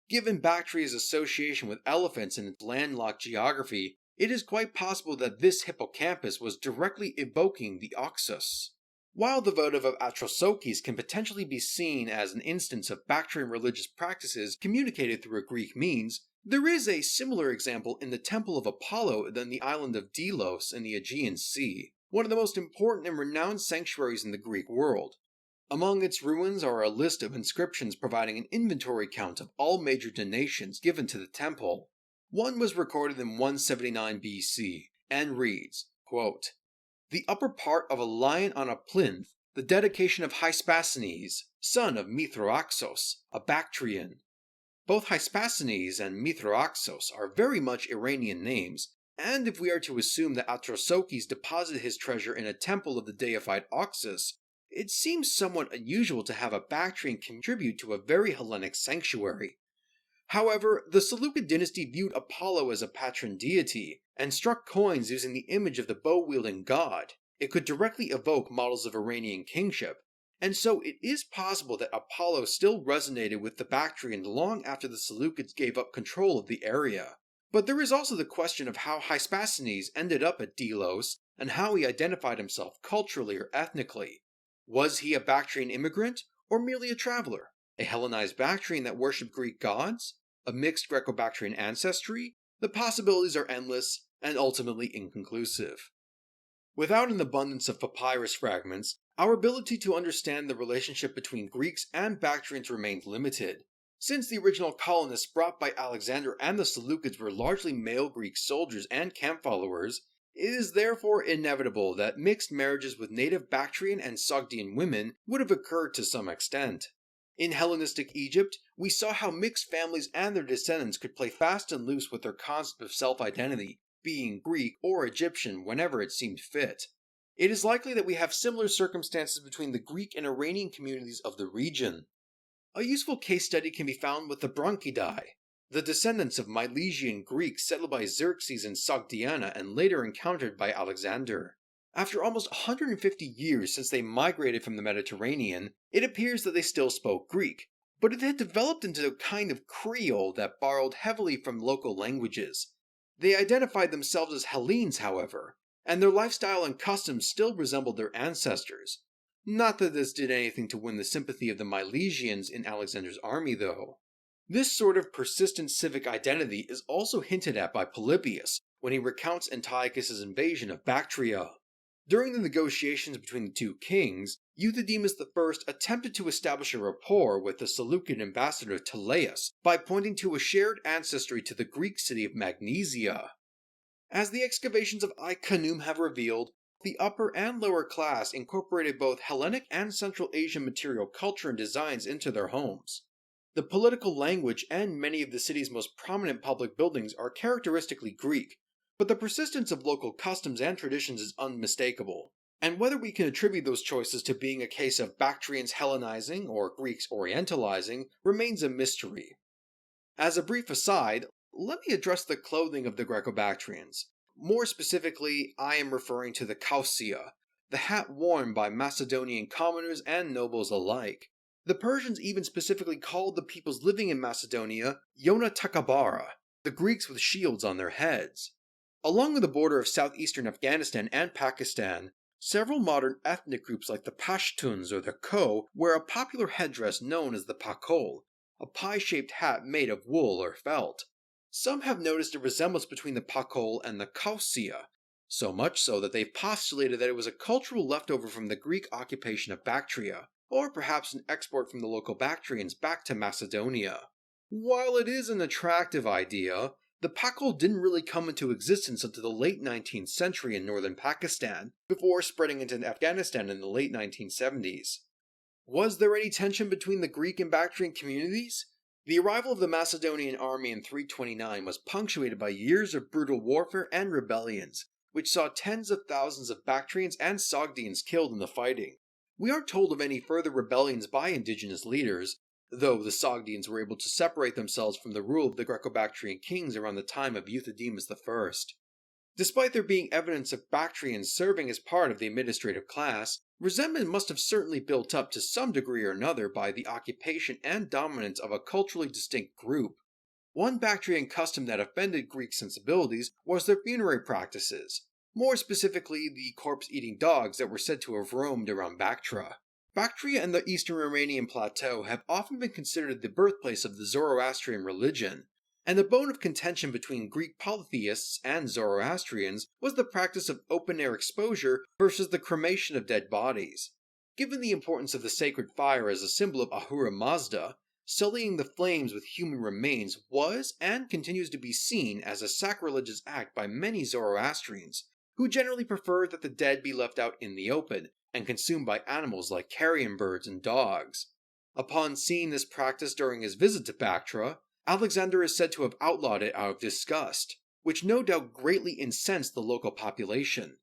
Given Bactria's association with elephants in its landlocked geography, it is quite possible that this hippocampus was directly evoking the Oxus. While the votive of Atrosokis can potentially be seen as an instance of Bactrian religious practices communicated through a Greek means, there is a similar example in the Temple of Apollo in the island of Delos in the Aegean Sea, one of the most important and renowned sanctuaries in the Greek world. Among its ruins are a list of inscriptions providing an inventory count of all major donations given to the temple. One was recorded in 179 BC, and reads, quote, The upper part of a lion on a plinth, the dedication of Hyspasines, son of Mithroaxos, a Bactrian. Both Hyspasines and Mithroaxos are very much Iranian names, and if we are to assume that Atrosokis deposited his treasure in a temple of the deified Oxus, it seems somewhat unusual to have a Bactrian contribute to a very Hellenic sanctuary. However, the Seleucid dynasty viewed Apollo as a patron deity, and struck coins using the image of the bow-wielding god. It could directly evoke models of Iranian kingship, and so it is possible that Apollo still resonated with the Bactrians long after the Seleucids gave up control of the area. But there is also the question of how Hyspasines ended up at Delos, and how he identified himself culturally or ethnically. Was he a Bactrian immigrant, or merely a traveler? A Hellenized Bactrian that worshipped Greek gods? A mixed Greco-Bactrian ancestry? The possibilities are endless, and ultimately inconclusive. Without an abundance of papyrus fragments, our ability to understand the relationship between Greeks and Bactrians remains limited. Since the original colonists brought by Alexander and the Seleucids were largely male Greek soldiers and camp followers, it is therefore inevitable that mixed marriages with native Bactrian and Sogdian women would have occurred to some extent. In Hellenistic Egypt, we saw how mixed families and their descendants could play fast and loose with their concept of self-identity, being Greek or Egyptian whenever it seemed fit. It is likely that we have similar circumstances between the Greek and Iranian communities of the region. A useful case study can be found with the Branchidae, the descendants of Milesian Greeks settled by Xerxes in Sogdiana and later encountered by Alexander. After almost 150 years since they migrated from the Mediterranean, it appears that they still spoke Greek, but it had developed into a kind of Creole that borrowed heavily from local languages. They identified themselves as Hellenes, however, and their lifestyle and customs still resembled their ancestors. Not that this did anything to win the sympathy of the Milesians in Alexander's army, though. This sort of persistent civic identity is also hinted at by Polybius when he recounts Antiochus' invasion of Bactria. During the negotiations between the two kings, Euthydemus I attempted to establish a rapport with the Seleucid ambassador Teleus by pointing to a shared ancestry to the Greek city of Magnesia. As the excavations of Ai Khanoum have revealed, the upper and lower class incorporated both Hellenic and Central Asian material culture and designs into their homes. The political language and many of the city's most prominent public buildings are characteristically Greek, but the persistence of local customs and traditions is unmistakable. And whether we can attribute those choices to being a case of Bactrians Hellenizing or Greeks Orientalizing remains a mystery. As a brief aside, let me address the clothing of the Greco-Bactrians. More specifically, I am referring to the kausia, the hat worn by Macedonian commoners and nobles alike. The Persians even specifically called the peoples living in Macedonia Yona Takabara, the Greeks with shields on their heads. Along the border of southeastern Afghanistan and Pakistan, several modern ethnic groups like the Pashtuns or the Ko wear a popular headdress known as the pakol, a pie-shaped hat made of wool or felt. Some have noticed a resemblance between the pakol and the kausia, so much so that they've postulated that it was a cultural leftover from the Greek occupation of Bactria, or perhaps an export from the local Bactrians back to Macedonia. While it is an attractive idea, the pakol didn't really come into existence until the late 19th century in northern Pakistan, before spreading into Afghanistan in the late 1970s. Was there any tension between the Greek and Bactrian communities? The arrival of the Macedonian army in 329 was punctuated by years of brutal warfare and rebellions, which saw tens of thousands of Bactrians and Sogdians killed in the fighting. We aren't told of any further rebellions by indigenous leaders, though the Sogdians were able to separate themselves from the rule of the Greco-Bactrian kings around the time of Euthydemus I. Despite there being evidence of Bactrians serving as part of the administrative class, resentment must have certainly built up to some degree or another by the occupation and dominance of a culturally distinct group. One Bactrian custom that offended Greek sensibilities was their funerary practices, more specifically the corpse-eating dogs that were said to have roamed around Bactria. Bactria and the eastern Romanian plateau have often been considered the birthplace of the Zoroastrian religion, and the bone of contention between Greek polytheists and Zoroastrians was the practice of open-air exposure versus the cremation of dead bodies. Given the importance of the sacred fire as a symbol of Ahura Mazda, sullying the flames with human remains was and continues to be seen as a sacrilegious act by many Zoroastrians, who generally prefer that the dead be left out in the open and consumed by animals like carrion birds and dogs. Upon seeing this practice during his visit to Bactria, Alexander is said to have outlawed it out of disgust, which no doubt greatly incensed the local population.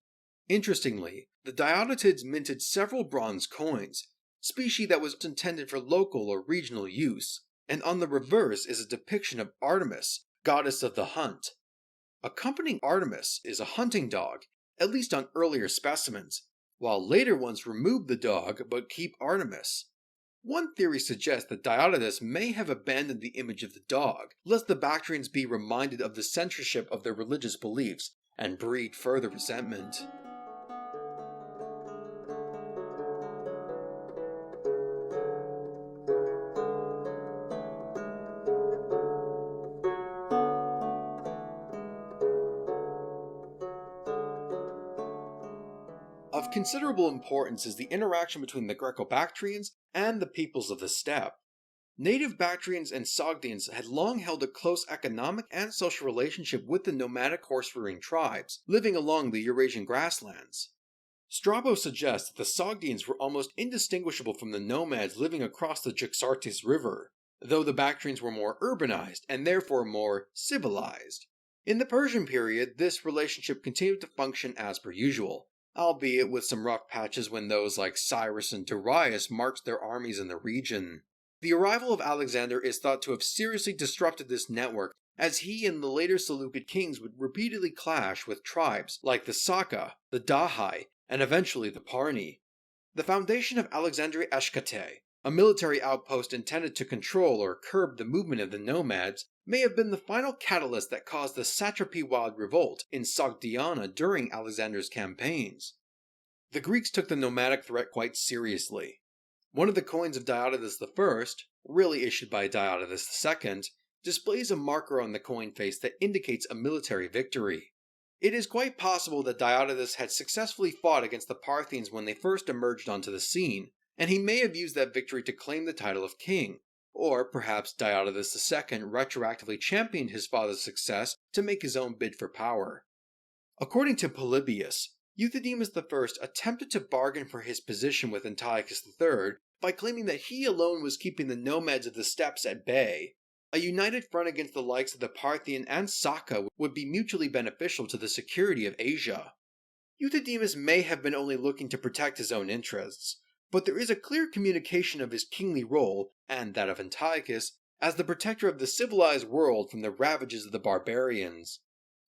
Interestingly, the Diodotids minted several bronze coins, species that was intended for local or regional use, and on the reverse is a depiction of Artemis, goddess of the hunt. Accompanying Artemis is a hunting dog, at least on earlier specimens, while later ones remove the dog but keep Artemis. One theory suggests that Diodotus may have abandoned the image of the dog, lest the Bactrians be reminded of the censorship of their religious beliefs and breed further resentment. Of considerable importance is the interaction between the Greco-Bactrians and the peoples of the steppe. Native Bactrians and Sogdians had long held a close economic and social relationship with the nomadic horse-rearing tribes living along the Eurasian grasslands. Strabo suggests that the Sogdians were almost indistinguishable from the nomads living across the Jaxartes River, though the Bactrians were more urbanized and therefore more civilized. In the Persian period, this relationship continued to function as per usual, albeit with some rough patches when those like Cyrus and Darius marched their armies in the region. The arrival of Alexander is thought to have seriously disrupted this network, as he and the later Seleucid kings would repeatedly clash with tribes like the Saka, the Dahai, and eventually the Parni. The foundation of Alexandria Eschate, A military outpost intended to control or curb the movement of the nomads may have been the final catalyst that caused the satrapy-wide revolt in Sogdiana during Alexander's campaigns. The Greeks took the nomadic threat quite seriously. One of the coins of Diodotus I, really issued by Diodotus II, displays a marker on the coin face that indicates a military victory. It is quite possible that Diodotus had successfully fought against the Parthians when they first emerged onto the scene, and he may have used that victory to claim the title of king, or perhaps Diodotus II retroactively championed his father's success to make his own bid for power. According to Polybius, Euthydemus I attempted to bargain for his position with Antiochus III by claiming that he alone was keeping the nomads of the steppes at bay. A united front against the likes of the Parthian and Saka would be mutually beneficial to the security of Asia. Euthydemus may have been only looking to protect his own interests, but there is a clear communication of his kingly role, and that of Antiochus, as the protector of the civilized world from the ravages of the barbarians.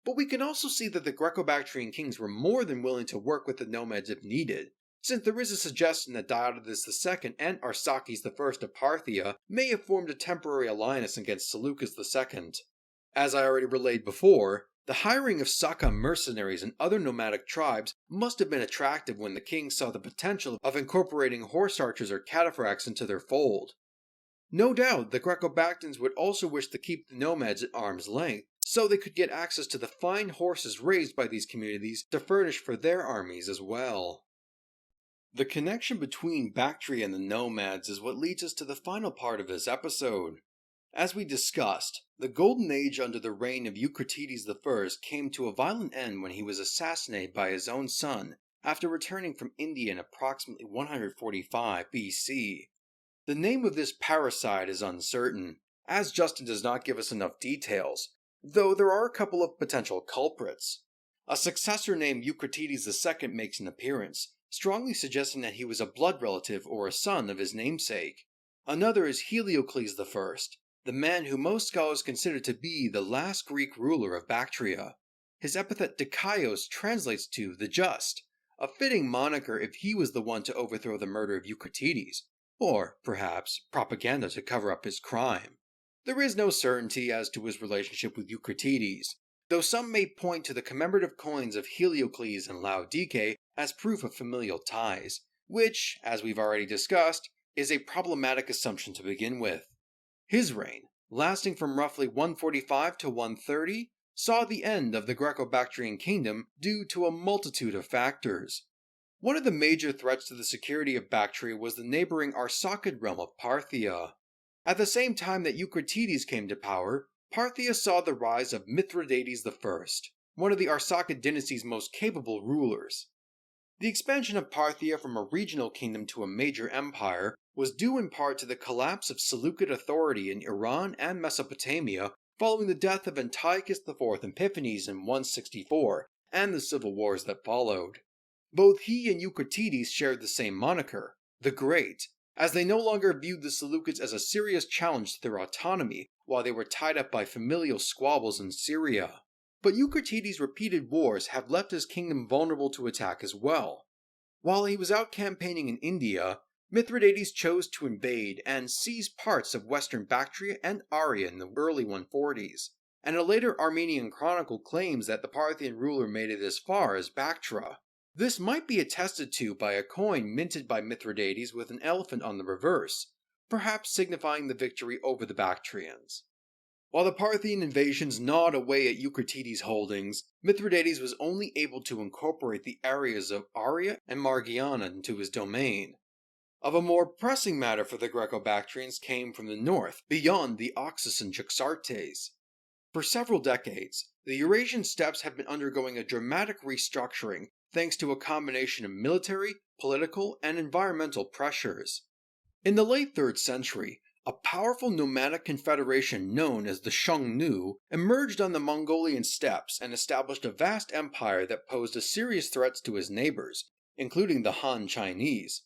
But we can also see that the Greco-Bactrian kings were more than willing to work with the nomads if needed, since there is a suggestion that Diodotus II and Arsaces I of Parthia may have formed a temporary alliance against Seleucus II. As I already relayed before, the hiring of Saka mercenaries and other nomadic tribes must have been attractive when the king saw the potential of incorporating horse archers or cataphracts into their fold. No doubt, the Greco-Bactrians would also wish to keep the nomads at arm's length, so they could get access to the fine horses raised by these communities to furnish for their armies as well. The connection between Bactria and the nomads is what leads us to the final part of this episode. As we discussed, the golden age under the reign of Eucratides I came to a violent end when he was assassinated by his own son after returning from India in approximately 145 BC. The name of this parricide is uncertain, as Justin does not give us enough details, though there are a couple of potential culprits. A successor named Eucratides II makes an appearance, strongly suggesting that he was a blood relative or a son of his namesake. Another is Heliocles I, the man who most scholars consider to be the last Greek ruler of Bactria. His epithet Dikaios translates to the just, a fitting moniker if he was the one to overthrow the murder of Eucratides, or perhaps propaganda to cover up his crime. There is no certainty as to his relationship with Eucratides, though some may point to the commemorative coins of Heliocles and Laodike as proof of familial ties, which, as we've already discussed, is a problematic assumption to begin with. His reign, lasting from roughly 145 to 130, saw the end of the Greco-Bactrian kingdom due to a multitude of factors. One of the major threats to the security of Bactria was the neighboring Arsacid realm of Parthia. At the same time that Eucratides came to power, Parthia saw the rise of Mithridates I, one of the Arsacid dynasty's most capable rulers. The expansion of Parthia from a regional kingdom to a major empire was due in part to the collapse of Seleucid authority in Iran and Mesopotamia following the death of Antiochus IV Epiphanes in 164 and the civil wars that followed. Both he and Eucratides shared the same moniker, the Great, as they no longer viewed the Seleucids as a serious challenge to their autonomy while they were tied up by familial squabbles in Syria. But Eucratides' repeated wars have left his kingdom vulnerable to attack as well. While he was out campaigning in India, Mithridates chose to invade and seize parts of western Bactria and Aria in the early 140s, and a later Armenian chronicle claims that the Parthian ruler made it as far as Bactra. This might be attested to by a coin minted by Mithridates with an elephant on the reverse, perhaps signifying the victory over the Bactrians. While the Parthian invasions gnawed away at Eucratides' holdings, Mithridates was only able to incorporate the areas of Aria and Margiana into his domain. Of a more pressing matter for the Greco-Bactrians came from the north, beyond the Oxus and Jaxartes. For several decades, the Eurasian steppes have been undergoing a dramatic restructuring thanks to a combination of military, political, and environmental pressures. In the late 3rd century, a powerful nomadic confederation known as the Xiongnu emerged on the Mongolian steppes and established a vast empire that posed a serious threat to his neighbors, including the Han Chinese.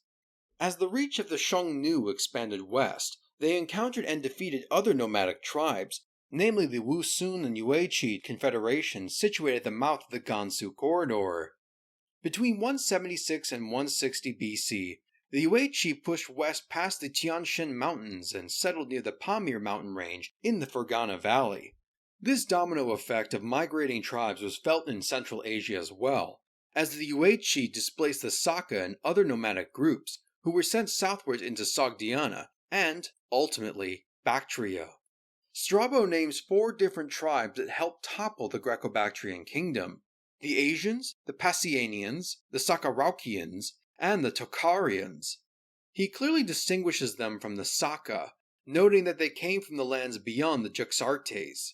As the reach of the Xiongnu expanded west, they encountered and defeated other nomadic tribes, namely the Wusun and Yuezhi confederations situated at the mouth of the Gansu corridor. Between 176 and 160 BC, The Yuezhi pushed west past the Tianshan Mountains and settled near the Pamir mountain range in the Fergana Valley. This domino effect of migrating tribes was felt in Central Asia as well, as the Yuezhi displaced the Saka and other nomadic groups who were sent southwards into Sogdiana and, ultimately, Bactrio. Strabo names 4 different tribes that helped topple the Greco-Bactrian kingdom: the Asians, the Passianians, the Sakaraukians, and the Tocharians. He clearly distinguishes them from the Saka, noting that they came from the lands beyond the Jaxartes.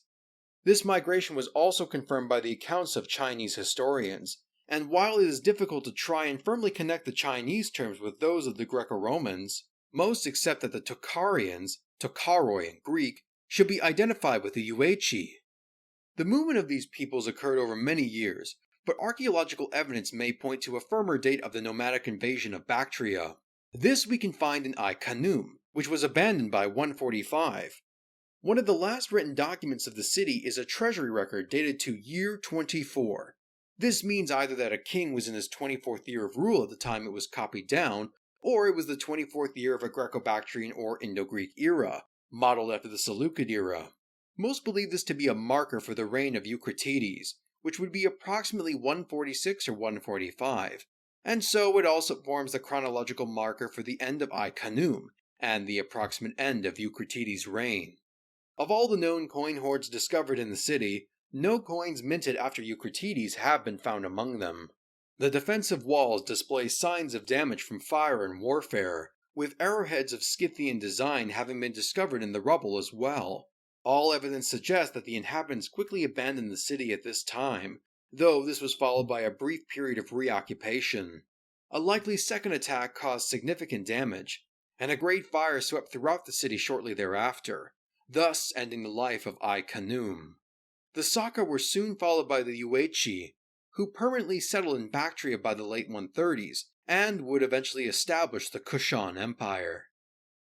This migration was also confirmed by the accounts of Chinese historians, and while it is difficult to try and firmly connect the Chinese terms with those of the Greco-Romans, most accept that the Tocharians, Tokharoi in Greek, should be identified with the Yuezhi. The movement of these peoples occurred over many years, but archaeological evidence may point to a firmer date of the nomadic invasion of Bactria. This we can find in Ai Khanoum, which was abandoned by 145. One of the last written documents of the city is a treasury record dated to year 24. This means either that a king was in his 24th year of rule at the time it was copied down, or it was the 24th year of a Greco-Bactrian or Indo-Greek era, modeled after the Seleucid era. Most believe this to be a marker for the reign of Eucratides, which would be approximately 146 or 145, and so it also forms the chronological marker for the end of Ai Khanoum, and the approximate end of Eucratides' reign. Of all the known coin hoards discovered in the city, no coins minted after Eucratides have been found among them. The defensive walls display signs of damage from fire and warfare, with arrowheads of Scythian design having been discovered in the rubble as well. All evidence suggests that the inhabitants quickly abandoned the city at this time, though this was followed by a brief period of reoccupation. A likely second attack caused significant damage, and a great fire swept throughout the city shortly thereafter, thus ending the life of Ai Khanoum. The Saka were soon followed by the Yuezhi, who permanently settled in Bactria by the late 130s, and would eventually establish the Kushan Empire.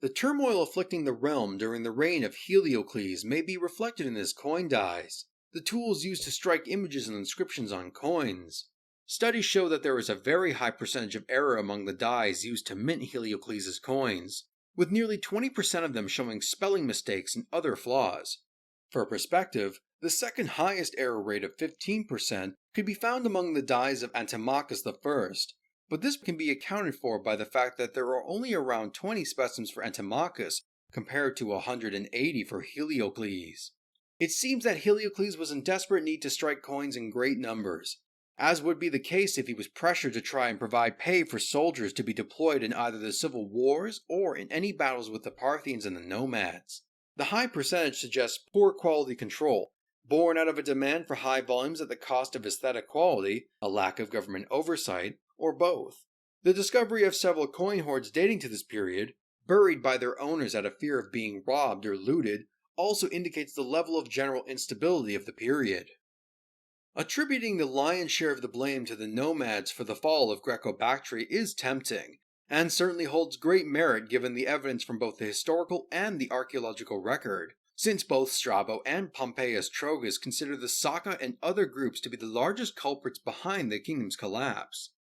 The turmoil afflicting the realm during the reign of Heliocles may be reflected in his coin dies, the tools used to strike images and inscriptions on coins. Studies show that there is a very high percentage of error among the dies used to mint Heliocles' coins, with nearly 20% of them showing spelling mistakes and other flaws. For perspective, the second highest error rate of 15% could be found among the dies of Antiochus I, but this can be accounted for by the fact that there are only around 20 specimens for Antiochus compared to 180 for Heliocles. It seems that Heliocles was in desperate need to strike coins in great numbers, as would be the case if he was pressured to try and provide pay for soldiers to be deployed in either the civil wars or in any battles with the Parthians and the nomads. The high percentage suggests poor quality control, born out of a demand for high volumes at the cost of aesthetic quality, a lack of government oversight, or both. The discovery of several coin hoards dating to this period, buried by their owners out of fear of being robbed or looted, also indicates the level of general instability of the period. Attributing the lion's share of the blame to the nomads for the fall of Greco-Bactria is tempting, and certainly holds great merit given the evidence from both the historical and the archaeological record, since both Strabo and Pompeius Trogus consider the Saka and other groups to be the largest culprits behind the kingdom's collapse.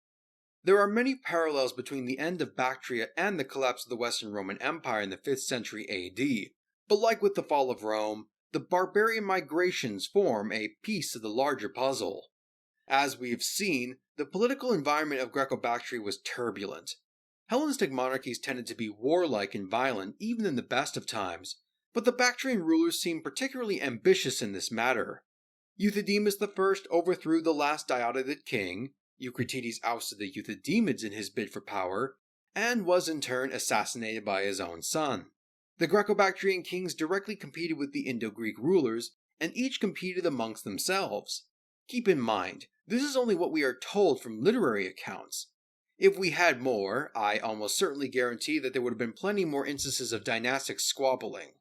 There are many parallels between the end of Bactria and the collapse of the Western Roman Empire in the 5th century AD, but like with the fall of Rome, the barbarian migrations form a piece of the larger puzzle. As we have seen, the political environment of Greco-Bactria was turbulent. Hellenistic monarchies tended to be warlike and violent even in the best of times, but the Bactrian rulers seemed particularly ambitious in this matter. Euthydemus I overthrew the last Diotodid king, Eucratides ousted the Euthydemids in his bid for power, and was in turn assassinated by his own son. The Greco-Bactrian kings directly competed with the Indo-Greek rulers, and each competed amongst themselves. Keep in mind, this is only what we are told from literary accounts. If we had more, I almost certainly guarantee that there would have been plenty more instances of dynastic squabbling.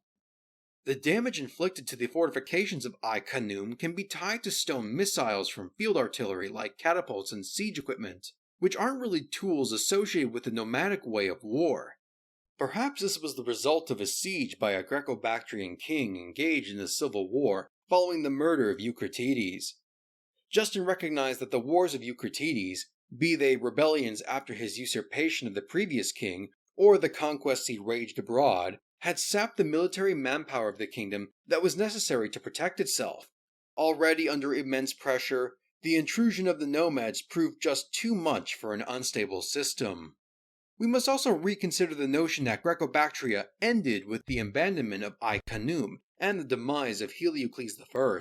The damage inflicted to the fortifications of Ai Khanoum can be tied to stone missiles from field artillery like catapults and siege equipment, which aren't really tools associated with the nomadic way of war. Perhaps this was the result of a siege by a Greco-Bactrian king engaged in a civil war following the murder of Eucratides. Justin recognized that the wars of Eucratides, be they rebellions after his usurpation of the previous king, or the conquests he waged abroad, had sapped the military manpower of the kingdom that was necessary to protect itself. Already under immense pressure, the intrusion of the nomads proved just too much for an unstable system. We must also reconsider the notion that Greco-Bactria ended with the abandonment of Ai Khanoum and the demise of Heliodotus I.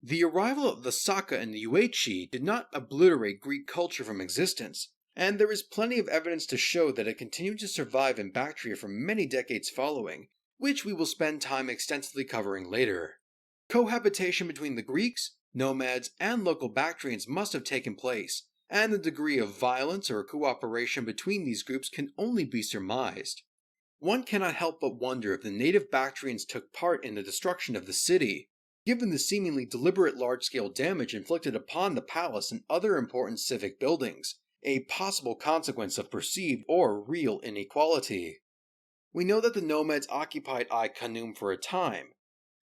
The arrival of the Saka and the Uachi did not obliterate Greek culture from existence, and there is plenty of evidence to show that it continued to survive in Bactria for many decades following, which we will spend time extensively covering later. Cohabitation between the Greeks, nomads, and local Bactrians must have taken place, and the degree of violence or cooperation between these groups can only be surmised. One cannot help but wonder if the native Bactrians took part in the destruction of the city, given the seemingly deliberate large-scale damage inflicted upon the palace and other important civic buildings, a possible consequence of perceived or real inequality. We know that the nomads occupied Ai Khanoum for a time.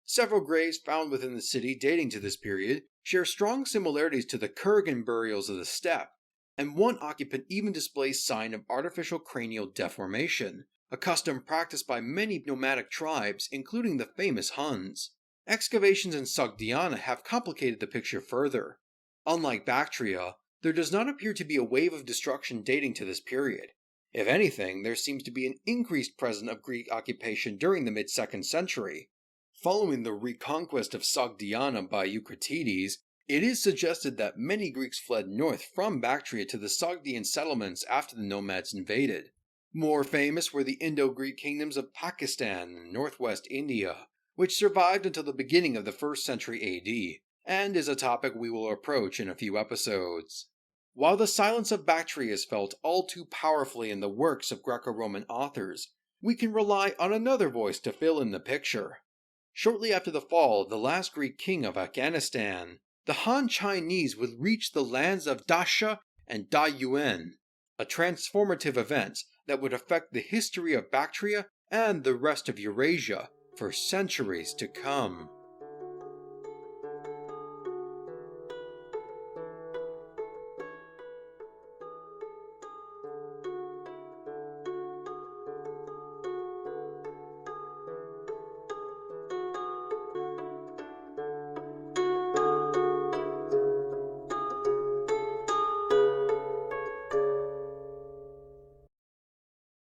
Several graves found within the city dating to this period share strong similarities to the Kurgan burials of the steppe, and one occupant even displays sign of artificial cranial deformation, a custom practiced by many nomadic tribes, including the famous Huns. Excavations in Sogdiana have complicated the picture further. Unlike Bactria, there does not appear to be a wave of destruction dating to this period. If anything, there seems to be an increased presence of Greek occupation during the mid-2nd century. Following the reconquest of Sogdiana by Eucratides, it is suggested that many Greeks fled north from Bactria to the Sogdian settlements after the nomads invaded. More famous were the Indo-Greek kingdoms of Pakistan and northwest India, which survived until the beginning of the 1st century AD, and is a topic we will approach in a few episodes. While the silence of Bactria is felt all too powerfully in the works of Greco-Roman authors, we can rely on another voice to fill in the picture. Shortly after the fall of the last Greek king of Afghanistan, the Han Chinese would reach the lands of Dasha and Dayuan, a transformative event that would affect the history of Bactria and the rest of Eurasia for centuries to come.